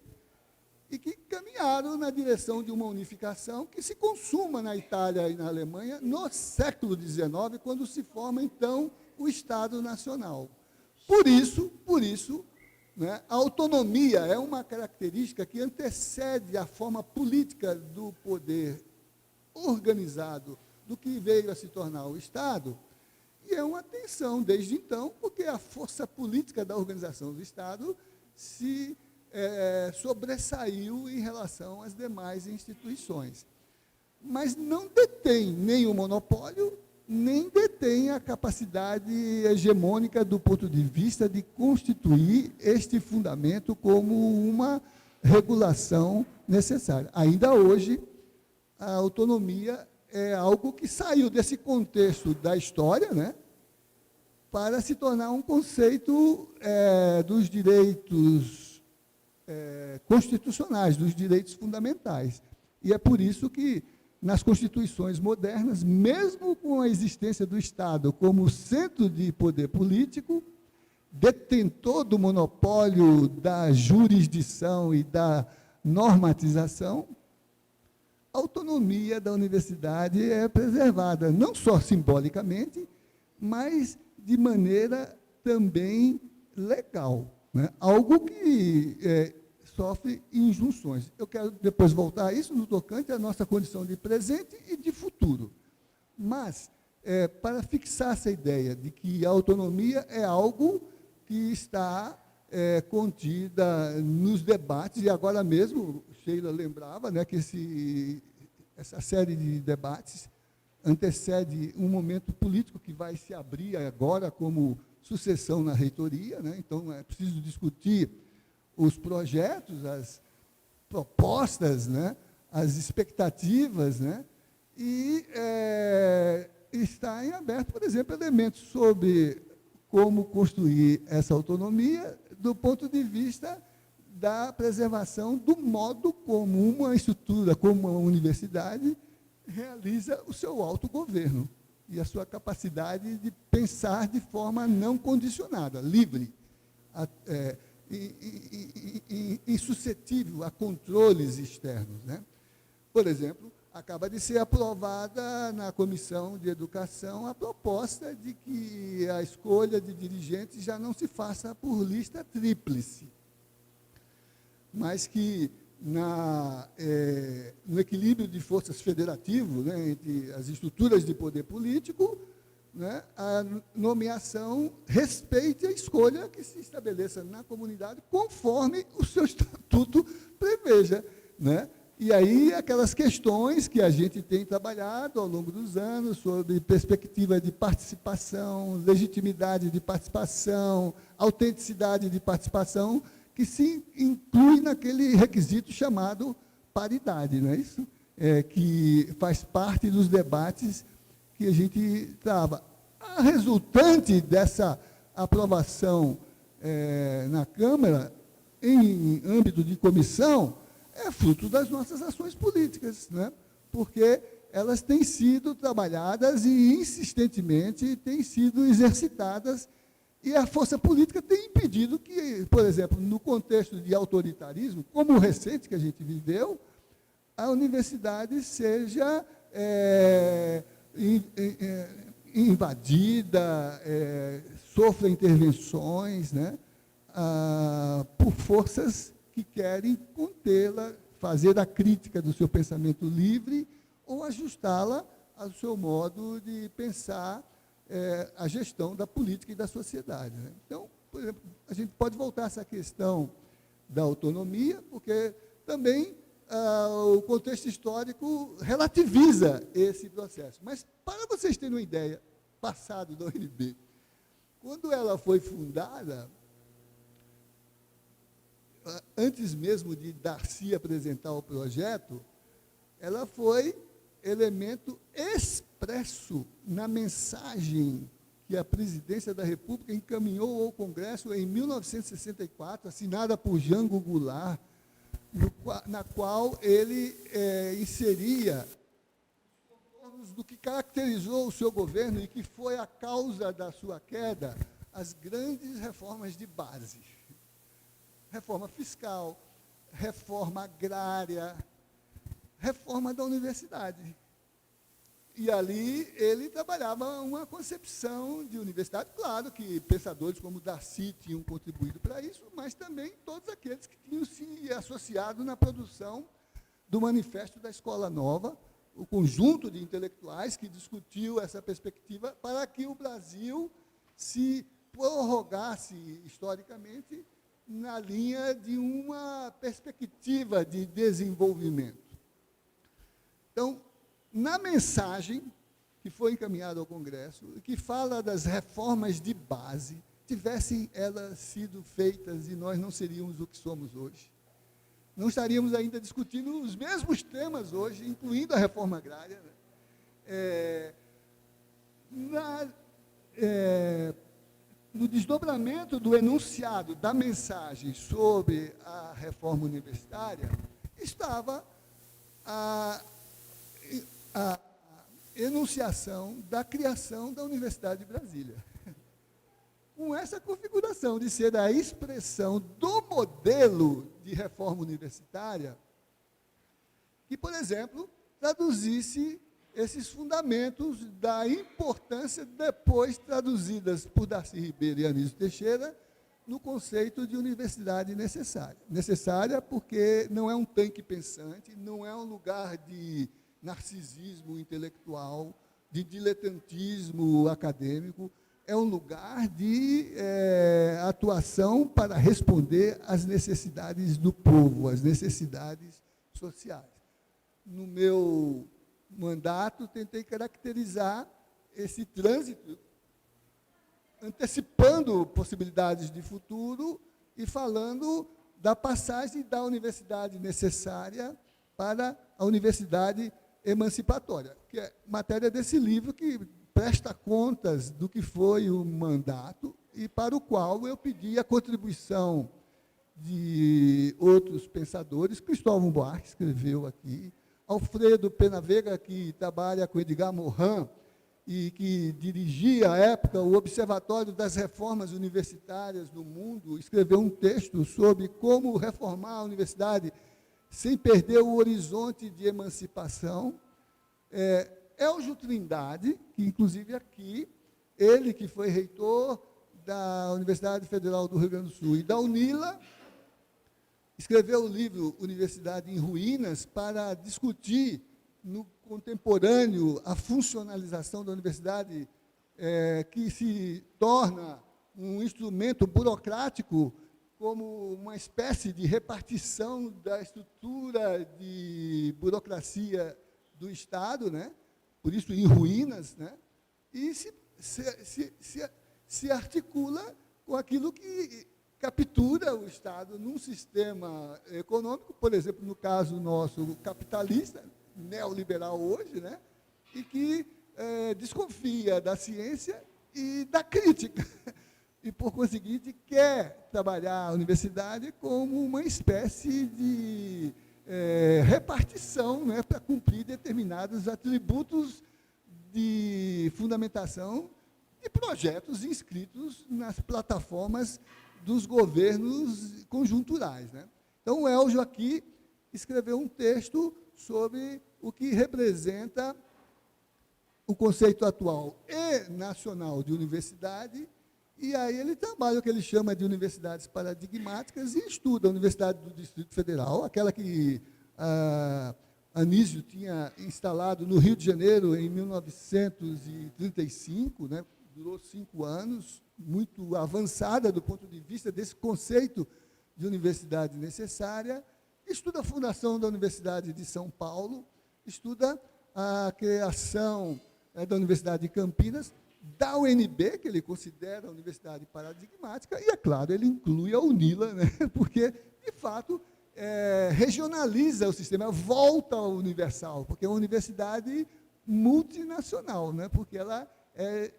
e que caminharam na direção de uma unificação que se consuma na Itália e na Alemanha no século XIX, quando se forma, então, o Estado Nacional. Por isso, né, a autonomia é uma característica que antecede a forma política do poder organizado, do que veio a se tornar o Estado, e é uma tensão desde então, porque a força política da organização do Estado se sobressaiu em relação às demais instituições. Mas não detém nem o monopólio, nem detém a capacidade hegemônica do ponto de vista de constituir este fundamento como uma regulação necessária. Ainda hoje, a autonomia é algo que saiu desse contexto da história, né, para se tornar um conceito dos direitos constitucionais, dos direitos fundamentais. E é por isso que, nas constituições modernas, mesmo com a existência do Estado como centro de poder político, detentor do monopólio da jurisdição e da normatização, a autonomia da universidade é preservada, não só simbolicamente, mas de maneira também legal, né? Algo que sofre injunções. Eu quero depois voltar a isso no tocante à nossa condição de presente e de futuro. Mas, para fixar essa ideia de que a autonomia é algo que está contida nos debates, e agora mesmo, Sheila lembrava, né, que essa série de debates antecede um momento político que vai se abrir agora como sucessão na reitoria, né? Então, é preciso discutir os projetos, as propostas, né, as expectativas, né, e está em aberto, por exemplo, elementos sobre como construir essa autonomia do ponto de vista da preservação do modo como uma estrutura, como uma universidade, realiza o seu autogoverno e a sua capacidade de pensar de forma não condicionada, livre, insuscetível a controles externos, né? Por exemplo, acaba de ser aprovada na Comissão de Educação a proposta de que a escolha de dirigentes já não se faça por lista tríplice, mas que no equilíbrio de forças federativo, né, entre as estruturas de poder político, né, a nomeação respeite a escolha que se estabeleça na comunidade conforme o seu estatuto preveja, né? E aí aquelas questões que a gente tem trabalhado ao longo dos anos sobre perspectiva de participação, legitimidade de participação, autenticidade de participação, que se inclui naquele requisito chamado paridade, não é isso? Que faz parte dos debates que a gente trava. A resultante dessa aprovação na Câmara, em âmbito de comissão, é fruto das nossas ações políticas, né? Porque elas têm sido trabalhadas e insistentemente têm sido exercitadas, e a força política tem impedido que, por exemplo, no contexto de autoritarismo, como o recente que a gente viveu, a universidade seja invadida, sofra intervenções, né, por forças que querem contê-la, fazer a crítica do seu pensamento livre ou ajustá-la ao seu modo de pensar a gestão da política e da sociedade, né? Então, por exemplo, a gente pode voltar a essa questão da autonomia, porque também o contexto histórico relativiza esse processo. Mas, para vocês terem uma ideia, passado da UNB, quando ela foi fundada, antes mesmo de Darcy apresentar o projeto, ela foi elemento expresso na mensagem que a Presidência da República encaminhou ao Congresso em 1964, assinada por Jango Goulart, na qual ele inseria do que caracterizou o seu governo e que foi a causa da sua queda, as grandes reformas de base. Reforma fiscal, reforma agrária, reforma da universidade. E ali ele trabalhava uma concepção de universidade. Claro que pensadores como Darcy tinham contribuído para isso, mas também todos aqueles que tinham se associado na produção do Manifesto da Escola Nova, o conjunto de intelectuais que discutiu essa perspectiva para que o Brasil se prorrogasse historicamente na linha de uma perspectiva de desenvolvimento. Então, na mensagem que foi encaminhada ao Congresso, que fala das reformas de base, tivessem elas sido feitas e nós não seríamos o que somos hoje. Não estaríamos ainda discutindo os mesmos temas hoje, incluindo a reforma agrária, né? No desdobramento do enunciado da mensagem sobre a reforma universitária, estava a enunciação da criação da Universidade de Brasília. Com essa configuração de ser a expressão do modelo de reforma universitária, que, por exemplo, traduzisse esses fundamentos da importância, depois traduzidas por Darcy Ribeiro e Anísio Teixeira, no conceito de universidade necessária. Necessária porque não é um tanque pensante, não é um lugar de narcisismo intelectual, de diletantismo acadêmico, é um lugar de atuação para responder às necessidades do povo, às necessidades sociais. No meu mandato, tentei caracterizar esse trânsito, antecipando possibilidades de futuro e falando da passagem da universidade necessária para a universidade emancipatória, que é matéria desse livro que presta contas do que foi o mandato e para o qual eu pedi a contribuição de outros pensadores. Cristóvão Buarque escreveu aqui, Alfredo Pena Veiga, que trabalha com Edgar Morin e que dirigia, à época, o Observatório das Reformas Universitárias no Mundo, escreveu um texto sobre como reformar a universidade sem perder o horizonte de emancipação. Elgio Trindade, que, inclusive, aqui, ele que foi reitor da Universidade Federal do Rio Grande do Sul e da UNILA, escreveu o livro Universidade em Ruínas para discutir no contemporâneo a funcionalização da universidade, que se torna um instrumento burocrático como uma espécie de repartição da estrutura de burocracia do Estado, né? Por isso em ruínas, né? E se articula com aquilo que captura o Estado num sistema econômico, por exemplo, no caso nosso, capitalista, neoliberal hoje, né? E que desconfia da ciência e da crítica. E, por conseguinte, quer trabalhar a universidade como uma espécie de repartição, né, para cumprir determinados atributos de fundamentação de projetos inscritos nas plataformas dos governos conjunturais, né? Então, o Elgio aqui escreveu um texto sobre o que representa o conceito atual e nacional de universidade, e aí ele trabalha o que ele chama de universidades paradigmáticas e estuda a Universidade do Distrito Federal, aquela que Anísio tinha instalado no Rio de Janeiro em 1935, né? Durou 5 anos, muito avançada do ponto de vista desse conceito de universidade necessária, estuda a fundação da Universidade de São Paulo, estuda a criação da Universidade de Campinas, da UNB, que ele considera a universidade paradigmática, e, é claro, ele inclui a UNILA, né? Porque, de fato, regionaliza o sistema, volta ao universal, porque é uma universidade multinacional, né? Porque ela é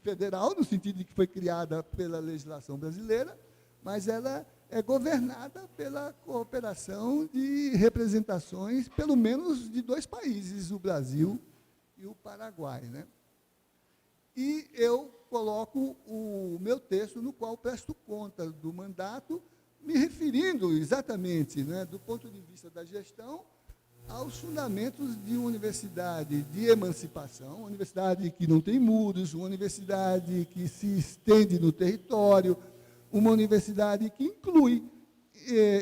federal, no sentido de que foi criada pela legislação brasileira, mas ela é governada pela cooperação de representações, pelo menos de 2 países, o Brasil e o Paraguai, né? E eu coloco o meu texto, no qual presto conta do mandato, me referindo exatamente, né, do ponto de vista da gestão, aos fundamentos de uma universidade de emancipação, uma universidade que não tem muros, uma universidade que se estende no território, uma universidade que inclui.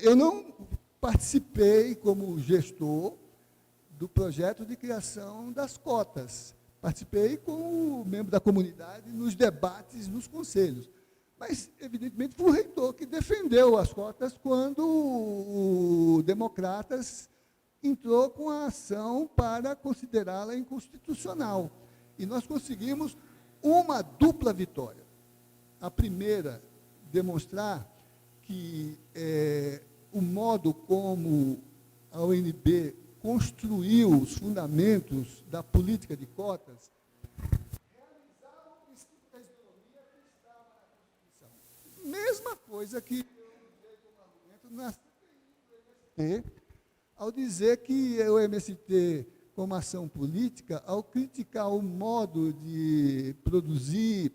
Eu não participei como gestor do projeto de criação das cotas. Participei como membro da comunidade nos debates, nos conselhos. Mas, evidentemente, foi o reitor que defendeu as cotas quando o Democratas entrou com a ação para considerá-la inconstitucional. E nós conseguimos uma dupla vitória. A primeira, demonstrar que o modo como a UNB construiu os fundamentos da política de cotas realizava o princípio da isonomia que estava na Constituição. Mesma coisa que eu usei como argumento na CPI do MST, ao dizer que o MST, como ação política, ao criticar o modo de produzir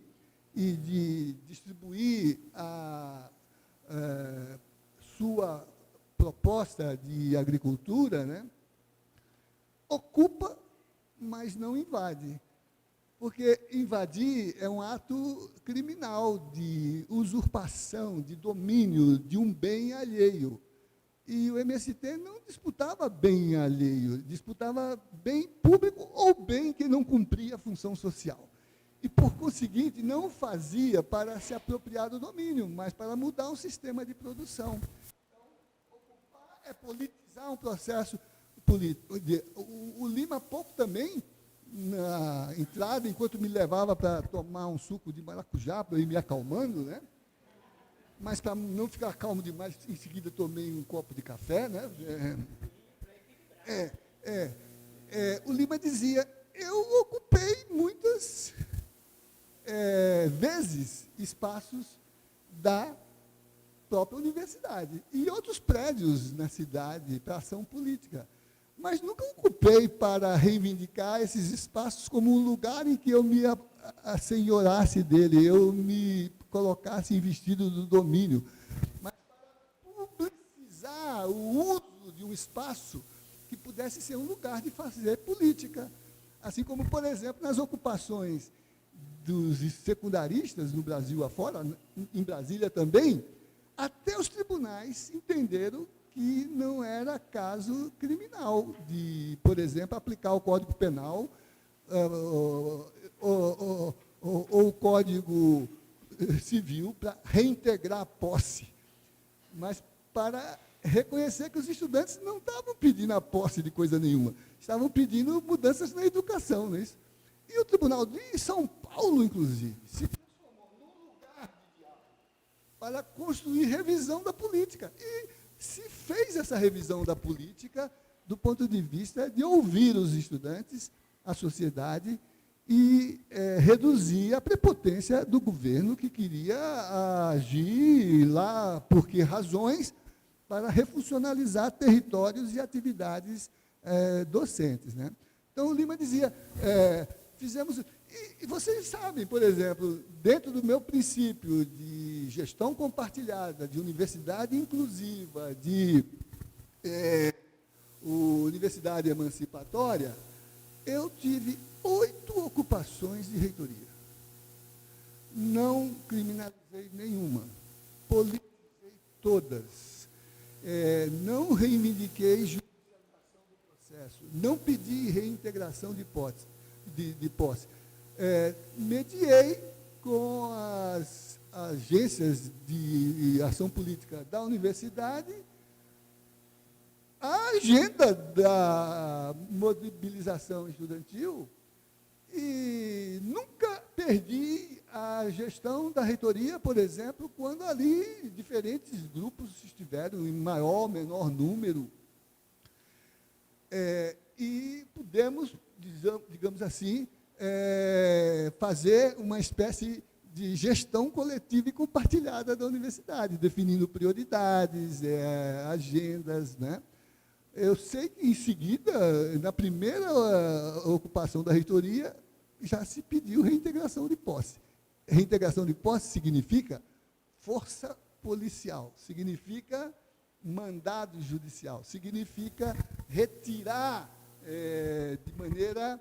e de distribuir a sua proposta de agricultura, né, ocupa, mas não invade. Porque invadir é um ato criminal de usurpação, de domínio de um bem alheio. E o MST não disputava bem alheio, disputava bem público ou bem que não cumpria a função social. E, por conseguinte, não fazia para se apropriar do domínio, mas para mudar um sistema de produção. Então, ocupar é politizar um processo político. O Lima, há pouco também, na entrada, enquanto me levava para tomar um suco de maracujá, para ir me acalmando, né? Mas, para não ficar calmo demais, em seguida tomei um copo de café, né? O Lima dizia, eu ocupei muitas vezes espaços da própria universidade e outros prédios na cidade para ação política, mas nunca ocupei para reivindicar esses espaços como um lugar em que eu me assenhorasse dele, eu me colocasse investido do domínio, mas para publicizar o uso de um espaço que pudesse ser um lugar de fazer política, assim como, por exemplo, nas ocupações dos secundaristas no Brasil afora, em Brasília também, até os tribunais entenderam que não era caso criminal de, por exemplo, aplicar o Código Penal ou o Código Civil para reintegrar a posse, mas para reconhecer que os estudantes não estavam pedindo a posse de coisa nenhuma, estavam pedindo mudanças na educação, não é isso? E o Tribunal de São Paulo, inclusive, se transformou num lugar de diálogo para construir revisão da política. E se fez essa revisão da política do ponto de vista de ouvir os estudantes, a sociedade, e reduzir a prepotência do governo que queria agir lá, por que razões, para refuncionalizar territórios e atividades docentes, né? Então, o Lima dizia, fizemos... E vocês sabem, por exemplo, dentro do meu princípio de gestão compartilhada, de universidade inclusiva, de universidade emancipatória, eu tive 8 ocupações de reitoria. Não criminalizei nenhuma, politizei todas. Não reivindiquei judicialização do processo, não pedi reintegração de posse. Mediei com as agências de ação política da universidade a agenda da mobilização estudantil e nunca perdi a gestão da reitoria, por exemplo, quando ali diferentes grupos estiveram em maior ou menor número e pudemos, digamos assim, fazer uma espécie de gestão coletiva e compartilhada da universidade, definindo prioridades, agendas, né? Eu sei que, em seguida, na primeira ocupação da reitoria, já se pediu reintegração de posse. Reintegração de posse significa força policial, significa mandado judicial. Significa retirar de maneira...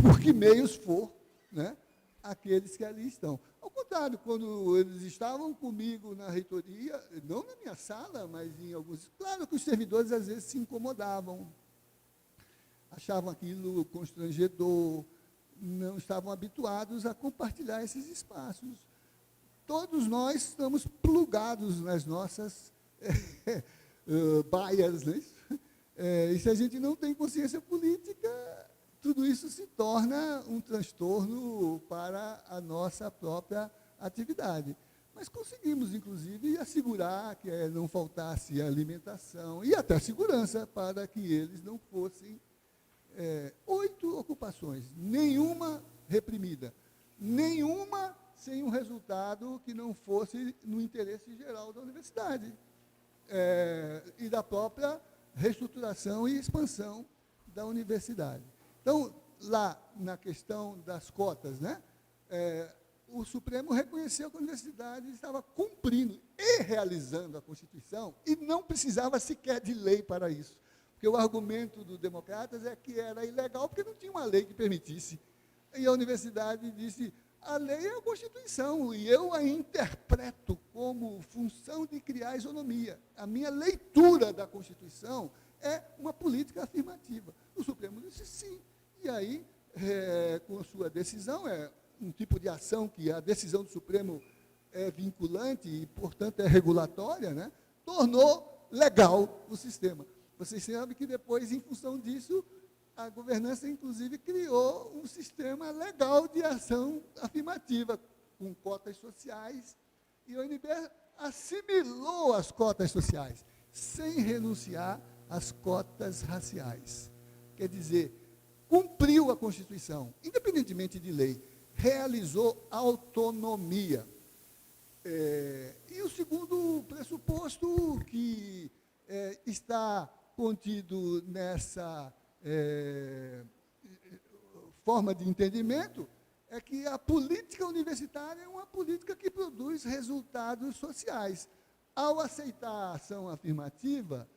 por que meios for, né, aqueles que ali estão. Ao contrário, quando eles estavam comigo na reitoria, não na minha sala, mas em alguns... Claro que os servidores, às vezes, se incomodavam, achavam aquilo constrangedor, não estavam habituados a compartilhar esses espaços. Todos nós estamos plugados nas nossas baias, né? E se a gente não tem consciência política, tudo isso se torna um transtorno para a nossa própria atividade. Mas conseguimos, inclusive, assegurar que não faltasse alimentação e até segurança para que eles não fossem 8 ocupações, nenhuma reprimida, nenhuma sem um resultado que não fosse no interesse geral da universidade e da própria reestruturação e expansão da universidade. Então, lá na questão das cotas, né, o Supremo reconheceu que a universidade estava cumprindo e realizando a Constituição e não precisava sequer de lei para isso. Porque o argumento dos democratas é que era ilegal porque não tinha uma lei que permitisse. E a universidade disse, a lei é a Constituição e eu a interpreto como função de criar isonomia. A minha leitura da Constituição é uma política afirmativa. O Supremo disse sim. E aí, com a sua decisão, um tipo de ação que a decisão do Supremo é vinculante e, portanto, é regulatória, né, tornou legal o sistema. Vocês sabem que depois, em função disso, a governança, inclusive, criou um sistema legal de ação afirmativa, com cotas sociais, e a UNB assimilou as cotas sociais, sem renunciar às cotas raciais. Quer dizer, cumpriu a Constituição, independentemente de lei, realizou autonomia. E o segundo pressuposto que está contido nessa forma de entendimento é que a política universitária é uma política que produz resultados sociais. Ao aceitar a ação afirmativa,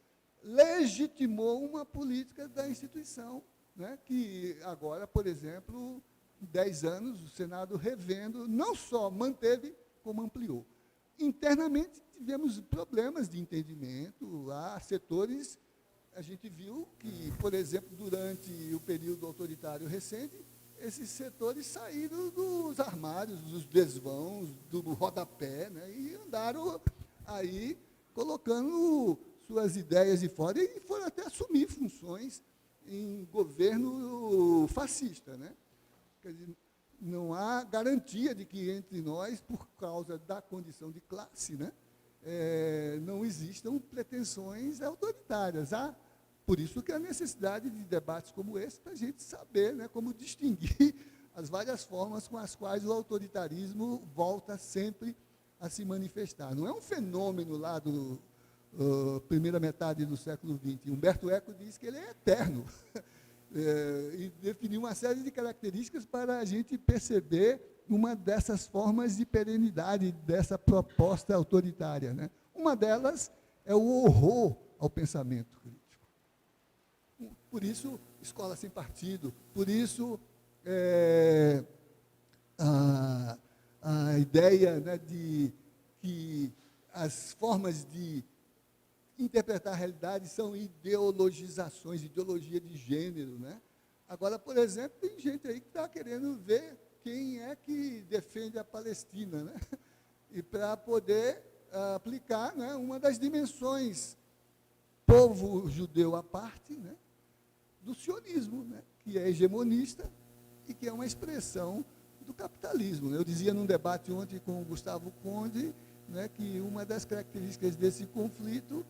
legitimou uma política da instituição, né, que agora, por exemplo, 10 anos, o Senado revendo, não só manteve, como ampliou. Internamente, tivemos problemas de entendimento, há setores, a gente viu que, por exemplo, durante o período autoritário recente, esses setores saíram dos armários, dos desvãos, do rodapé, né, e andaram aí colocando suas ideias de fora e foram até assumir funções em governo fascista, né? Quer dizer, não há garantia de que entre nós, por causa da condição de classe, né, não existam pretensões autoritárias. Por isso que a necessidade de debates como esse, para a gente saber, né, como distinguir as várias formas com as quais o autoritarismo volta sempre a se manifestar. Não é um fenômeno lá do primeira metade do século XX. Humberto Eco diz que ele é eterno. E definiu uma série de características para a gente perceber uma dessas formas de perenidade dessa proposta autoritária, né? Uma delas é o horror ao pensamento crítico. Por isso, escola sem partido, por isso a ideia, né, de que as formas de interpretar a realidade são ideologizações, ideologia de gênero, né? Agora, por exemplo, tem gente aí que está querendo ver quem é que defende a Palestina, né? E para poder aplicar, né, uma das dimensões, povo judeu à parte, né, do sionismo, né, que é hegemonista e que é uma expressão do capitalismo. Eu dizia num debate ontem com o Gustavo Conde, né, que uma das características desse conflito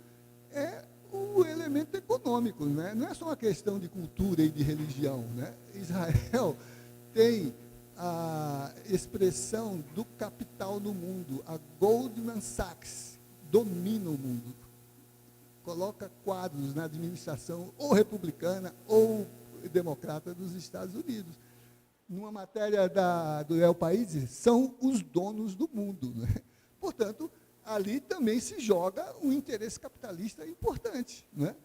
é o elemento econômico, né? Não é só uma questão de cultura e de religião, né? Israel tem a expressão do capital no mundo. A Goldman Sachs domina o mundo. Coloca quadros na administração ou republicana ou democrata dos Estados Unidos. Numa matéria do El País, são os donos do mundo, né? portanto, ali também se joga um interesse capitalista importante, né?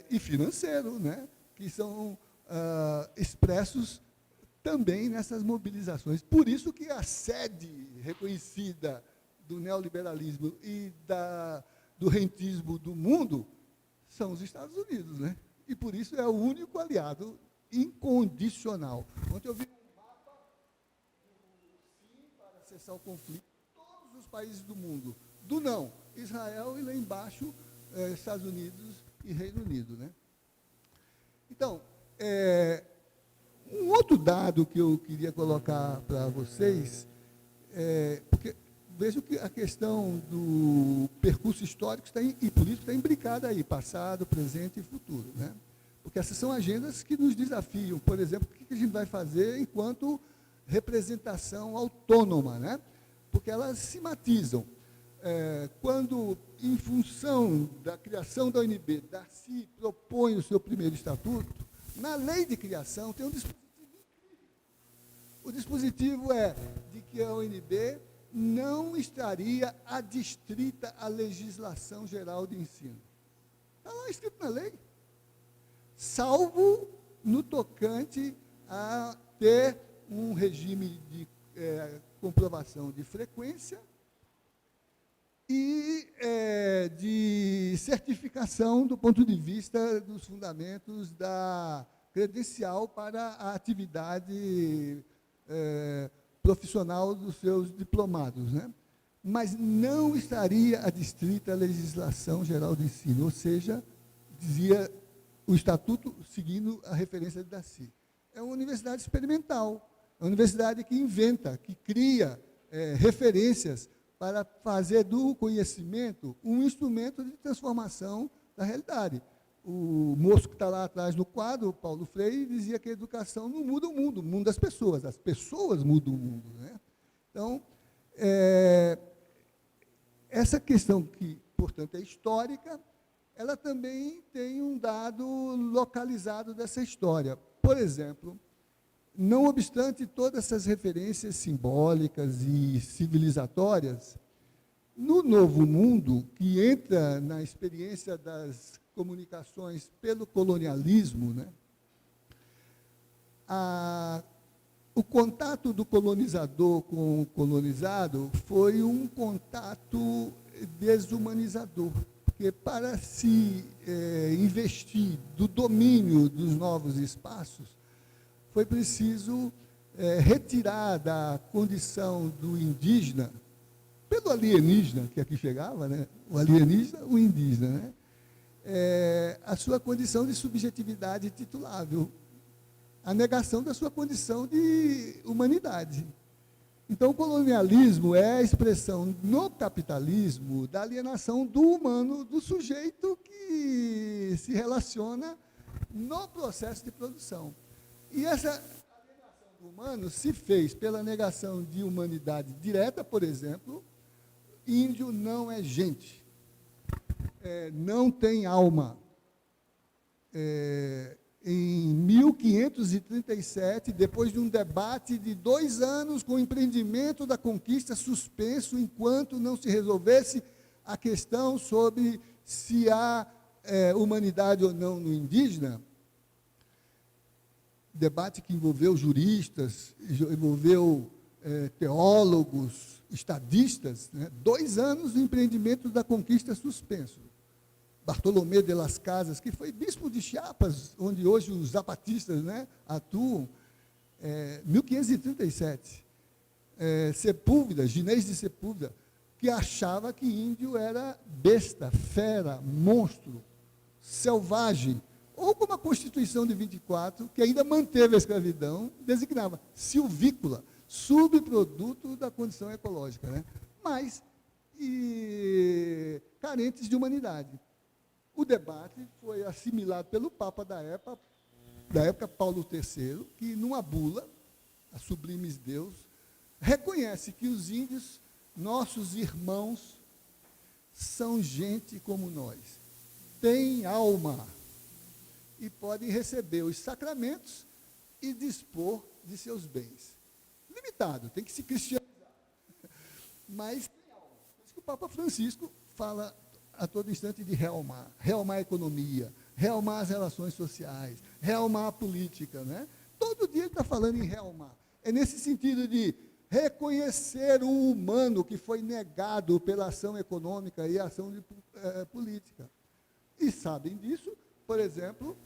E financeiro, né? Que são expressos também nessas mobilizações. Por isso que a sede reconhecida do neoliberalismo e do rentismo do mundo são os Estados Unidos, né? E por isso é o único aliado incondicional. Ontem eu vi um mapa do sim para cessar o conflito, todos os países do mundo, do não, Israel e lá embaixo Estados Unidos e Reino Unido, né? Então, um outro dado que eu queria colocar para vocês, porque vejo que a questão do percurso histórico e político está imbricada aí, passado, presente e futuro, né? Porque essas são agendas que nos desafiam. Por exemplo, o que a gente vai fazer enquanto representação autônoma, né? Porque elas se matizam. Quando, em função da criação da UNB, Darcy propõe o seu primeiro estatuto, na lei de criação tem um dispositivo incrível. O dispositivo é de que a UNB não estaria adstrita à legislação geral de ensino. Está lá escrito na lei. Salvo no tocante a ter um regime de comprovação de frequência e de certificação do ponto de vista dos fundamentos da credencial para a atividade profissional dos seus diplomados, né? Mas não estaria adstrita à legislação geral de ensino, ou seja, dizia o estatuto seguindo a referência de Darcy. É uma universidade experimental, é uma universidade que inventa, que cria referências para fazer do conhecimento um instrumento de transformação da realidade. O moço que está lá atrás no quadro, Paulo Freire, dizia que a educação não muda o mundo das pessoas, as pessoas mudam o mundo, né? Então, essa questão que, portanto, é histórica, ela também tem um dado localizado dessa história. Por exemplo, não obstante todas essas referências simbólicas e civilizatórias, no Novo Mundo, que entra na experiência das comunicações pelo colonialismo, né, o contato do colonizador com o colonizado foi um contato desumanizador, porque para se investir do domínio dos novos espaços, foi preciso retirar da condição do indígena, pelo alienígena que aqui chegava, né? O alienígena, o indígena, né? A sua condição de subjetividade titulável, a negação da sua condição de humanidade. Então, o colonialismo é a expressão no capitalismo da alienação do humano, do sujeito que se relaciona no processo de produção. E essa alienação do humano se fez pela negação de humanidade direta, por exemplo, índio não é gente, não tem alma. Em 1537, depois de um debate de 2 anos com o empreendimento da conquista suspenso, enquanto não se resolvesse a questão sobre se há humanidade ou não no indígena, debate que envolveu juristas, envolveu teólogos, estadistas, né? 2 anos do empreendimento da conquista suspenso. Bartolomé de las Casas, que foi bispo de Chiapas, onde hoje os zapatistas, né, atuam, 1537. Sepúlveda, Ginês de Sepúlveda, que achava que índio era besta, fera, monstro, selvagem, ou como a Constituição de 24, que ainda manteve a escravidão, designava silvícola, subproduto da condição ecológica, né? Mas carentes de humanidade. O debate foi assimilado pelo Papa da época, Paulo III, que, numa bula, a Sublimes Deus, reconhece que os índios, nossos irmãos, são gente como nós, têm alma e podem receber os sacramentos e dispor de seus bens. Limitado, tem que se cristianizar, mas tem alma. Papa Francisco fala a todo instante de realmar a economia, realmar as relações sociais, realmar a política, né? Todo dia ele está falando em realmar. É nesse sentido de reconhecer o humano que foi negado pela ação econômica e ação política. E sabem disso, por exemplo,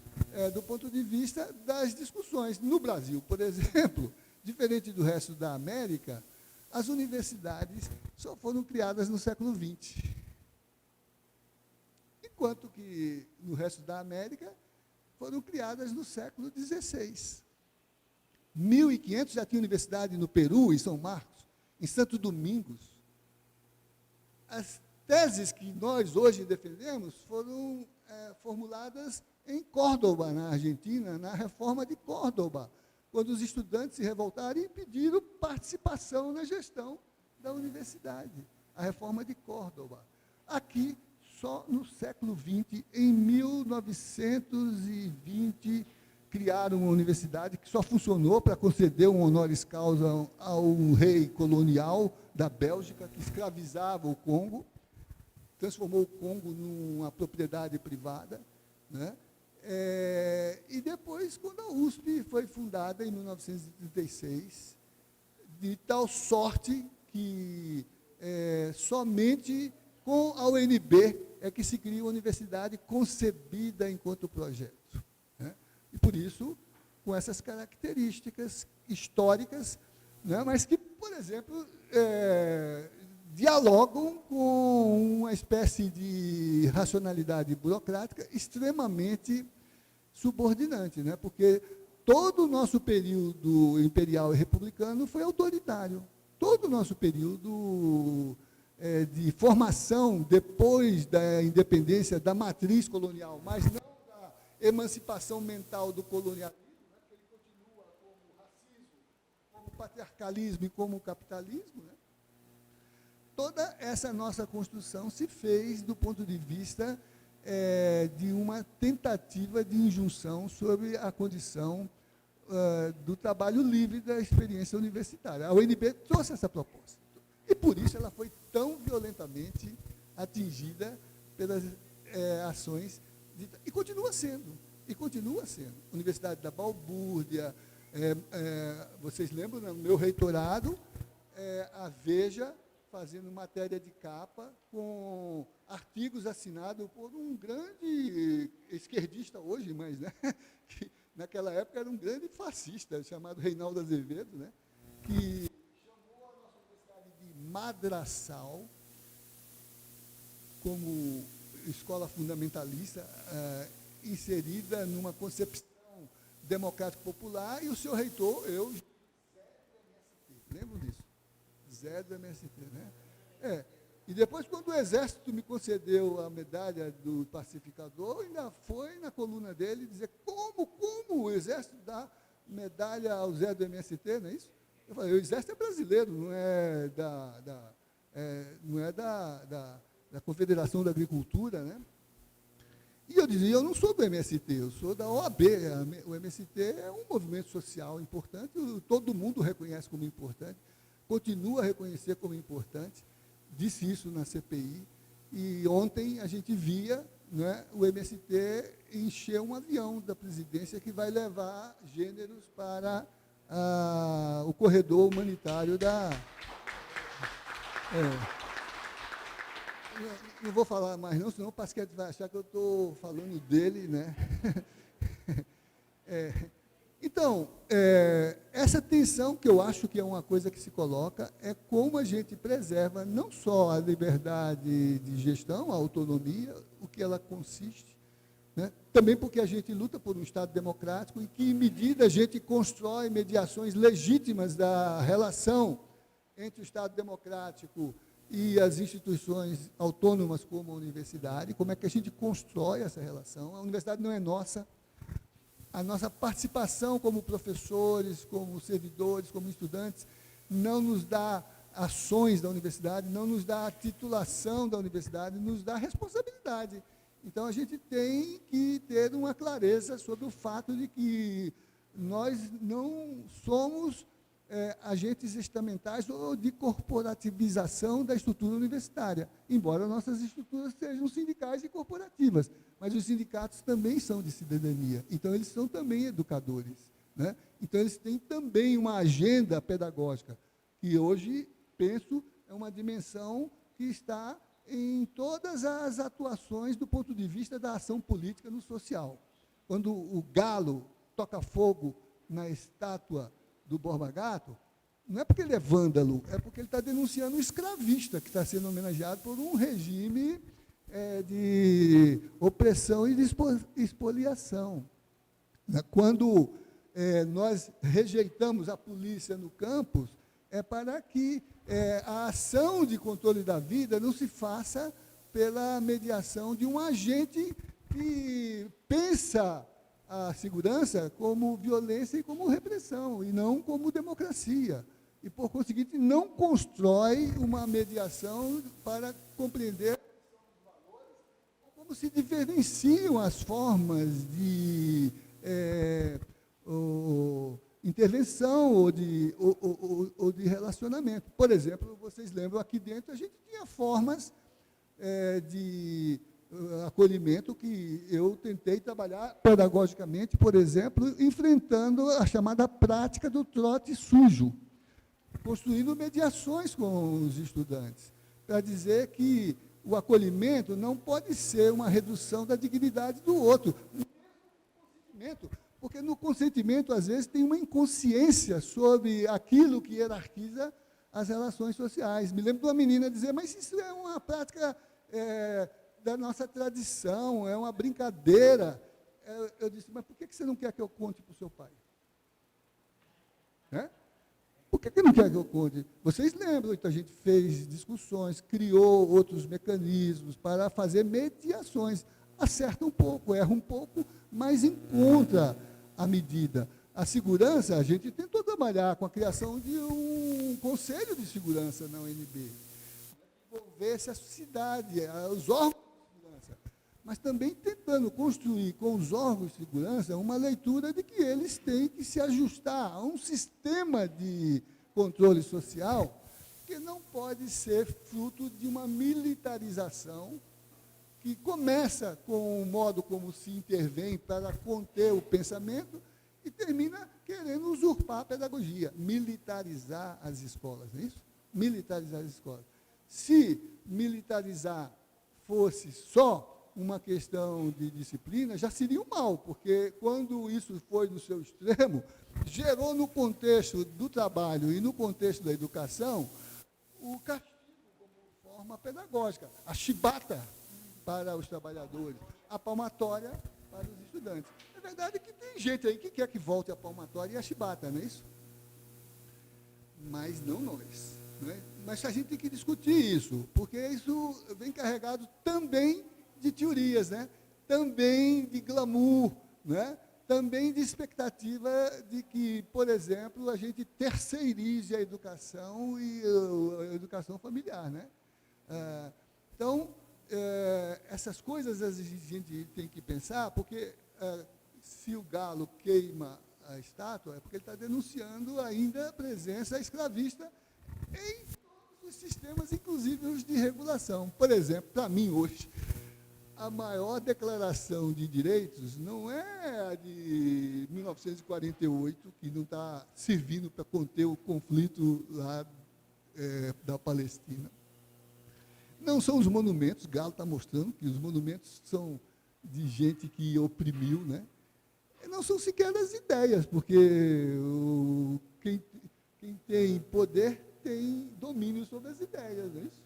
do ponto de vista das discussões. No Brasil, por exemplo, diferente do resto da América, as universidades só foram criadas no século XX. Enquanto que no resto da América foram criadas no século XVI. 1500 já tinha universidade no Peru, em São Marcos, em Santo Domingos. As teses que nós hoje defendemos foram formuladas em Córdoba, na Argentina, na reforma de Córdoba, quando os estudantes se revoltaram e pediram participação na gestão da universidade, a reforma de Córdoba. Aqui, só no século XX, em 1920, criaram uma universidade que só funcionou para conceder um honoris causa ao rei colonial da Bélgica, que escravizava o Congo, transformou o Congo numa propriedade privada, né? E depois, quando a USP foi fundada em 1936, de tal sorte que somente com a UNB é que se cria uma universidade concebida enquanto projeto, né? E por isso, com essas características históricas, né, mas que, por exemplo, dialogam com uma espécie de racionalidade burocrática extremamente subordinante, né? Porque todo o nosso período imperial e republicano foi autoritário. Todo o nosso período de formação depois da independência da matriz colonial, mas não da emancipação mental do colonialismo, né? Porque ele continua como racismo, como patriarcalismo e como capitalismo, né? Toda essa nossa construção se fez do ponto de vista de uma tentativa de injunção sobre a condição do trabalho livre da experiência universitária. A UNB trouxe essa proposta. E, por isso, ela foi tão violentamente atingida pelas ações, e continua sendo. Universidade da Balbúrdia, vocês lembram, no meu reitorado, a Veja fazendo matéria de capa com artigos assinados por um grande esquerdista hoje, mas, né, que naquela época era um grande fascista, chamado Reinaldo Azevedo, né, que chamou a nossa universidade de madraçal, como escola fundamentalista, inserida numa concepção democrático-popular, e o seu reitor, eu, Zé do MST, lembro disso? Zé do MST, né? E depois, quando o Exército me concedeu a medalha do pacificador, ainda foi na coluna dele dizer como o Exército dá medalha ao Zé do MST, não é isso? Eu falei, o Exército é brasileiro, não é da Confederação da Agricultura, né? E eu dizia, eu não sou do MST, eu sou da OAB. O MST é um movimento social importante, todo mundo reconhece como importante, continua a reconhecer como importante, disse isso na CPI, e ontem a gente via, né, o MST encher um avião da presidência que vai levar gêneros para o corredor humanitário da... Não vou falar mais não, senão o Pasquete vai achar que eu estou falando dele, né? Então, essa tensão, que eu acho que é uma coisa que se coloca, é como a gente preserva não só a liberdade de gestão, a autonomia, o que ela consiste, né? Também porque a gente luta por um Estado democrático, em que medida a gente constrói mediações legítimas da relação entre o Estado democrático e as instituições autônomas como a universidade, como é que a gente constrói essa relação. A universidade não é nossa. A nossa participação como professores, como servidores, como estudantes, não nos dá ações da universidade, não nos dá a titulação da universidade, nos dá responsabilidade. Então, a gente tem que ter uma clareza sobre o fato de que nós não somos agentes estamentais ou de corporativização da estrutura universitária, embora nossas estruturas sejam sindicais e corporativas, mas os sindicatos também são de cidadania, então eles são também educadores, né? Então eles têm também uma agenda pedagógica, que hoje, penso, é uma dimensão que está em todas as atuações do ponto de vista da ação política no social. Quando o Galo toca fogo na estátua do Borba Gato, não é porque ele é vândalo, é porque ele está denunciando o escravista que está sendo homenageado por um regime de opressão e de expoliação. Quando nós rejeitamos a polícia no campus, é para que a ação de controle da vida não se faça pela mediação de um agente que pensa a segurança como violência e como repressão, e não como democracia. E, por conseguinte, não constrói uma mediação para compreender como se diferenciam as formas de intervenção ou de relacionamento. Por exemplo, vocês lembram, aqui dentro a gente tinha formas de acolhimento que eu tentei trabalhar pedagogicamente, por exemplo, enfrentando a chamada prática do trote sujo, construindo mediações com os estudantes, para dizer que o acolhimento não pode ser uma redução da dignidade do outro, porque no consentimento, às vezes, tem uma inconsciência sobre aquilo que hierarquiza as relações sociais. Me lembro de uma menina dizer, mas isso é uma prática da nossa tradição, é uma brincadeira. Eu disse, mas por que você não quer que eu conte para o seu pai? Por que não quer que eu conte? Vocês lembram que a gente fez discussões, criou outros mecanismos para fazer mediações. Acerta um pouco, erra um pouco, mas encontra a medida. A segurança, a gente tentou trabalhar com a criação de um conselho de segurança na UNB, envolver-se a sociedade, os órgãos de segurança, mas também tentando construir com os órgãos de segurança uma leitura de que eles têm que se ajustar a um sistema de controle social que não pode ser fruto de uma militarização que começa com o modo como se intervém para conter o pensamento e termina querendo usurpar a pedagogia, militarizar as escolas, não é isso? Militarizar as escolas. Se militarizar fosse só uma questão de disciplina, já seria um mal, porque quando isso foi no seu extremo, gerou no contexto do trabalho e no contexto da educação o castigo como forma pedagógica, a chibata para os trabalhadores, a palmatória para os estudantes. É verdade que tem gente aí que quer que volte a palmatória e a chibata, não é isso? Mas não nós. Não é? Mas a gente tem que discutir isso, porque isso vem carregado também de teorias, né? Também de glamour, né? Também de expectativa de que, por exemplo, a gente terceirize a educação e a educação familiar, né? Então, essas coisas a gente tem que pensar, porque se o Galo queima a estátua, é porque ele está denunciando ainda a presença escravista em todos os sistemas, inclusive os de regulação. Por exemplo, para mim hoje, a maior declaração de direitos não é a de 1948, que não está servindo para conter o conflito lá da Palestina. Não são os monumentos, Galo está mostrando que os monumentos são de gente que oprimiu, né? Não são sequer as ideias, porque quem tem poder tem domínio sobre as ideias, não é isso?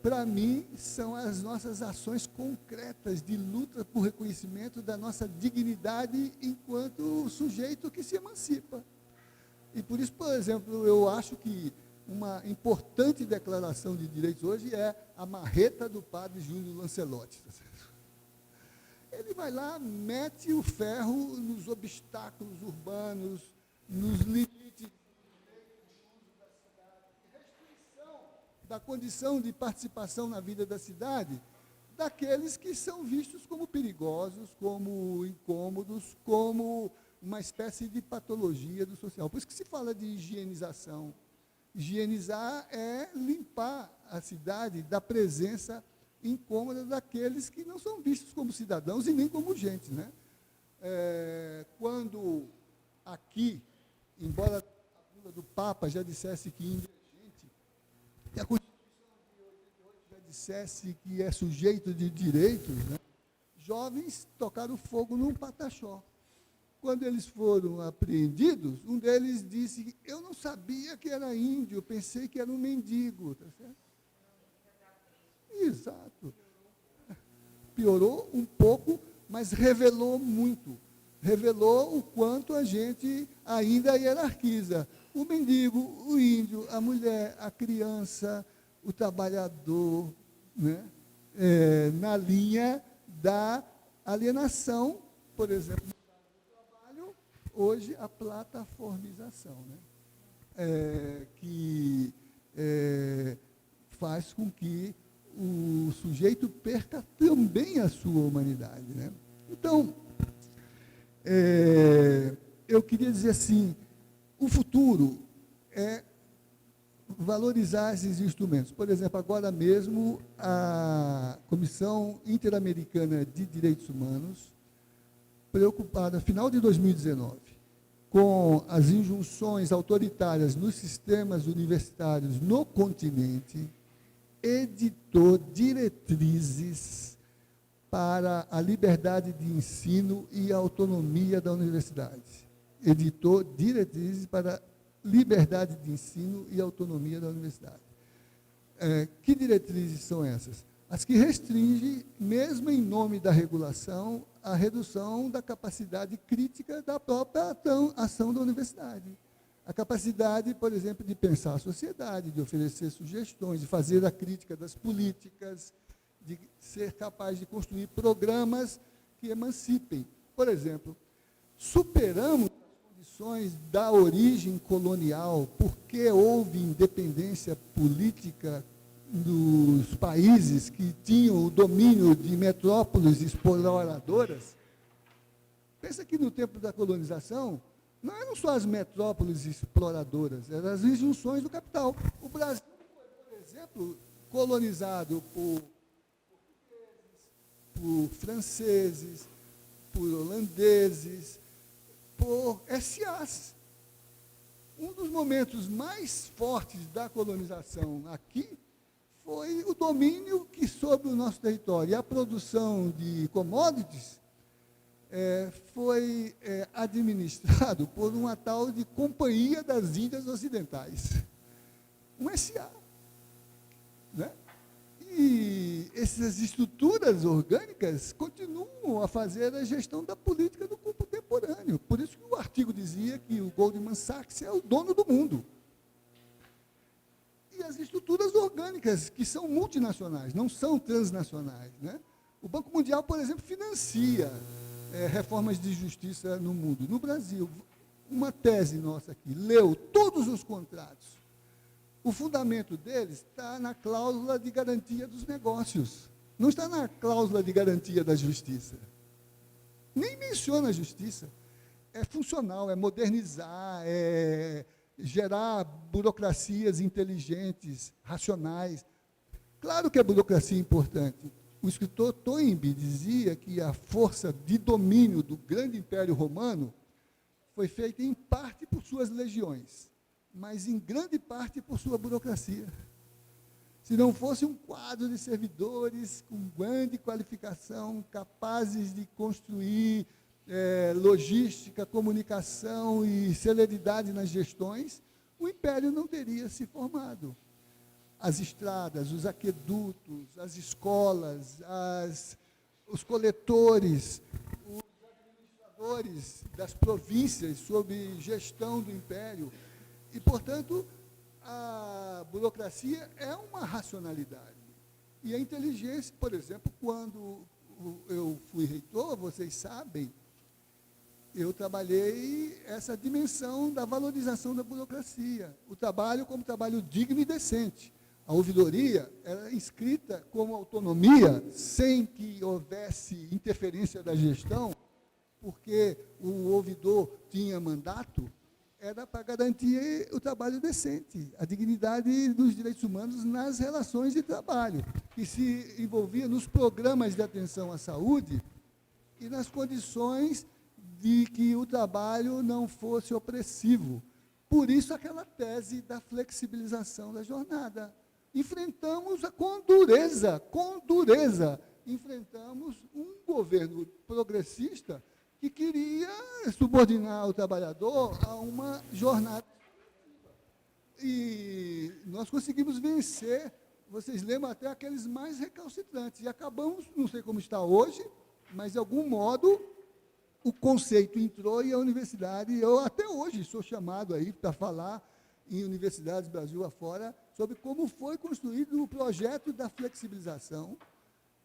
Para mim, são as nossas ações concretas de luta por reconhecimento da nossa dignidade enquanto sujeito que se emancipa. E por isso, por exemplo, eu acho que uma importante declaração de direitos hoje é a marreta do padre Júlio Lancelotti. Ele vai lá, mete o ferro nos obstáculos urbanos, nos limites da condição de participação na vida da cidade, daqueles que são vistos como perigosos, como incômodos, como uma espécie de patologia do social. Por isso que se fala de higienização. Higienizar é limpar a cidade da presença incômoda daqueles que não são vistos como cidadãos e nem como gente, né? Quando aqui, embora a bula do Papa já dissesse que índio é gente, e a Constituição de 88 já dissesse que é sujeito de direitos, né? Jovens tocaram fogo num pataxó. Quando eles foram apreendidos, um deles disse: eu não sabia que era índio, eu pensei que era um mendigo. Tá certo? Exato. Piorou um pouco, mas revelou muito. Revelou o quanto a gente ainda hierarquiza. O mendigo, o índio, a mulher, a criança, o trabalhador, né? Na linha da alienação, por exemplo, hoje a plataformização, né? Que faz com que o sujeito perca também a sua humanidade, né? Então, eu queria dizer assim, o futuro é valorizar esses instrumentos. Por exemplo, agora mesmo, a Comissão Interamericana de Direitos Humanos, preocupada, final de 2019, com as injunções autoritárias nos sistemas universitários no continente, editou diretrizes para a liberdade de ensino e a autonomia da universidade. Editou diretrizes para liberdade de ensino e autonomia da universidade. Que diretrizes são essas? As que restringem, mesmo em nome da regulação, a redução da capacidade crítica da própria ação da universidade. A capacidade, por exemplo, de pensar a sociedade, de oferecer sugestões, de fazer a crítica das políticas, de ser capaz de construir programas que emancipem. Por exemplo, superamos condições da origem colonial, porque houve independência política dos países que tinham o domínio de metrópoles exploradoras. Pensa que no tempo da colonização, não eram só as metrópoles exploradoras, eram as injunções do capital. O Brasil foi, por exemplo, colonizado por portugueses, por franceses, por holandeses, por SAs. Um dos momentos mais fortes da colonização aqui foi o domínio que sobre o nosso território. E a produção de commodities foi administrado por uma tal de Companhia das Índias Ocidentais, um SA. Né? E essas estruturas orgânicas continuam a fazer a gestão da política do contemporâneo. Por isso que o artigo dizia que o Goldman Sachs é o dono do mundo. E as estruturas orgânicas, que são multinacionais, não são transnacionais. Né? O Banco Mundial, por exemplo, financia reformas de justiça no mundo. No Brasil, uma tese nossa aqui, leu todos os contratos. O fundamento deles está na cláusula de garantia dos negócios. Não está na cláusula de garantia da justiça. Nem menciona a justiça. É funcional, é modernizar, é gerar burocracias inteligentes, racionais. Claro que a burocracia é importante. O escritor Toynbee dizia que a força de domínio do grande Império Romano foi feita em parte por suas legiões, mas em grande parte por sua burocracia. Se não fosse um quadro de servidores com grande qualificação, capazes de construir logística, comunicação e celeridade nas gestões, o Império não teria se formado. As estradas, os aquedutos, as escolas, os coletores, os administradores das províncias sob gestão do Império. E, portanto, a burocracia é uma racionalidade. E a inteligência, por exemplo, quando eu fui reitor, vocês sabem, eu trabalhei essa dimensão da valorização da burocracia. O trabalho como trabalho digno e decente. A ouvidoria era inscrita como autonomia, sem que houvesse interferência da gestão, porque o ouvidor tinha mandato, era para garantir o trabalho decente, a dignidade dos direitos humanos nas relações de trabalho, que se envolvia nos programas de atenção à saúde e nas condições de que o trabalho não fosse opressivo. Por isso, aquela tese da flexibilização da jornada. Enfrentamos com dureza, enfrentamos um governo progressista que queria subordinar o trabalhador a uma jornada. E nós conseguimos vencer, vocês lembram, até aqueles mais recalcitrantes. E acabamos, não sei como está hoje, mas, de algum modo, o conceito entrou e a universidade, eu até hoje sou chamado aí para falar em universidades Brasil afora sobre como foi construído o projeto da flexibilização,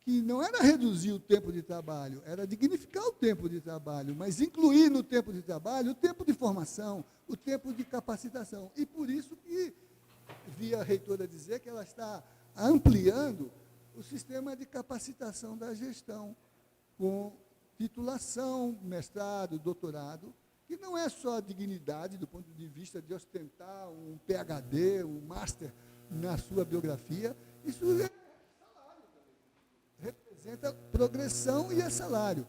que não era reduzir o tempo de trabalho, era dignificar o tempo de trabalho, mas incluir no tempo de trabalho o tempo de formação, o tempo de capacitação. E por isso que vi a reitora dizer que ela está ampliando o sistema de capacitação da gestão, com titulação, mestrado, doutorado, que não é só dignidade do ponto de vista de ostentar um PhD, um master na sua biografia, isso é representa progressão e é salário,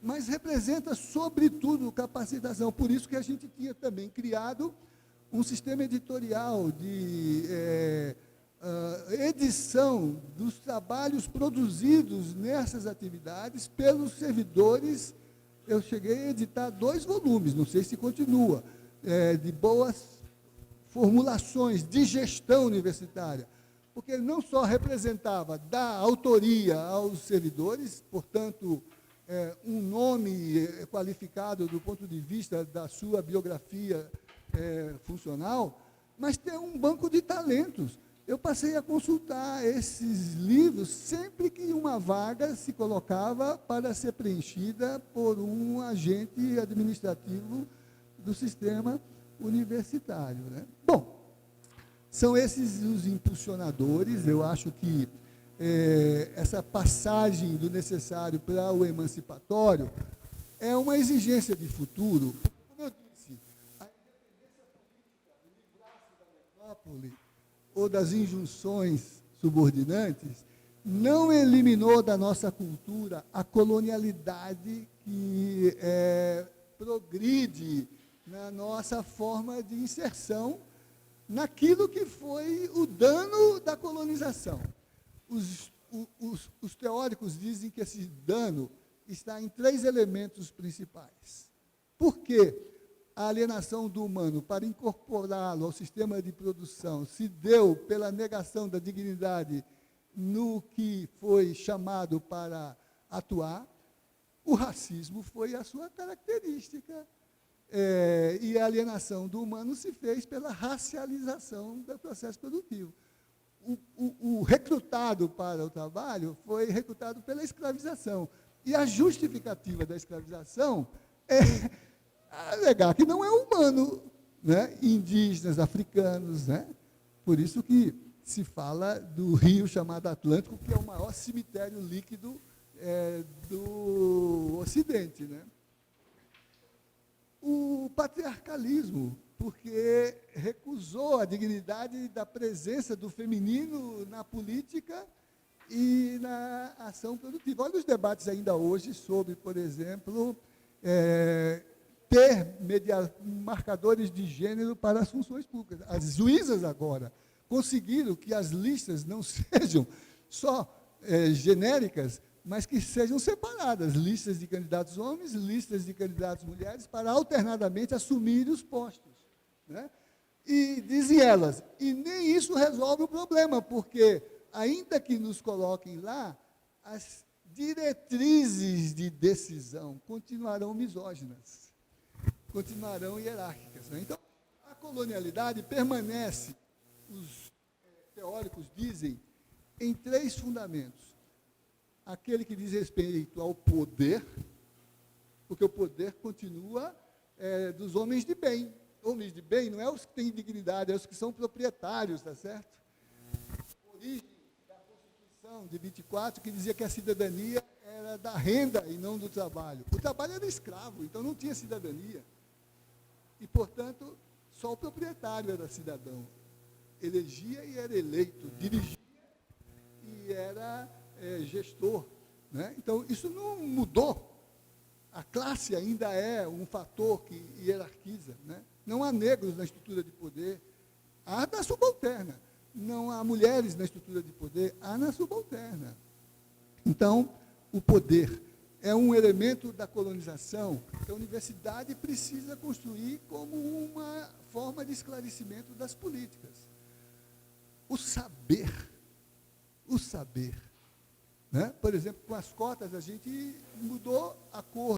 mas representa, sobretudo, capacitação. Por isso que a gente tinha também criado um sistema editorial de edição dos trabalhos produzidos nessas atividades pelos servidores. Eu cheguei a editar 2 volumes, não sei se continua, de boas formulações de gestão universitária, porque ele não só representava da autoria aos servidores, portanto, um nome qualificado do ponto de vista da sua biografia funcional, mas tem um banco de talentos. Eu passei a consultar esses livros sempre que uma vaga se colocava para ser preenchida por um agente administrativo do sistema universitário, né? Bom, são esses os impulsionadores. Eu acho que essa passagem do necessário para o emancipatório é uma exigência de futuro. Como eu disse, a independência política, o livrar-se da metrópole ou das injunções subordinantes não eliminou da nossa cultura a colonialidade que progride na nossa forma de inserção naquilo que foi o dano da colonização. Os teóricos dizem que esse dano está em 3 elementos principais. Por quê? A alienação do humano para incorporá-lo ao sistema de produção se deu pela negação da dignidade no que foi chamado para atuar. O racismo foi a sua característica. E a alienação do humano se fez pela racialização do processo produtivo. O recrutado para o trabalho foi recrutado pela escravização. E a justificativa da escravização é alegar que não é humano, né? Indígenas, africanos, né? Por isso que se fala do rio chamado Atlântico, que é o maior cemitério líquido do Ocidente, né? O patriarcalismo, porque recusou a dignidade da presença do feminino na política e na ação produtiva. Olha os debates ainda hoje sobre, por exemplo, ter marcadores de gênero para as funções públicas. As juízas agora conseguiram que as listas não sejam só genéricas, mas que sejam separadas, listas de candidatos homens, listas de candidatos mulheres, para alternadamente assumir os postos, né? E dizem elas, e nem isso resolve o problema, porque, ainda que nos coloquem lá, as diretrizes de decisão continuarão misóginas, continuarão hierárquicas, né? Então, a colonialidade permanece, os teóricos dizem, em 3 fundamentos. Aquele que diz respeito ao poder, porque o poder continua dos homens de bem. Homens de bem não é os que têm dignidade, é os que são proprietários, tá certo? A origem da Constituição de 24, que dizia que a cidadania era era da renda e não do trabalho. O trabalho era escravo, então não tinha cidadania. E, portanto, só o proprietário era cidadão. Elegia e era eleito, dirigia e era gestor. Né? Então, isso não mudou. A classe ainda é um fator que hierarquiza. Né? Não há negros na estrutura de poder, há na subalterna. Não há mulheres na estrutura de poder, há na subalterna. Então, o poder é um elemento da colonização que a universidade precisa construir como uma forma de esclarecimento das políticas. O saber, né? Por exemplo, com as cotas, a gente mudou a cor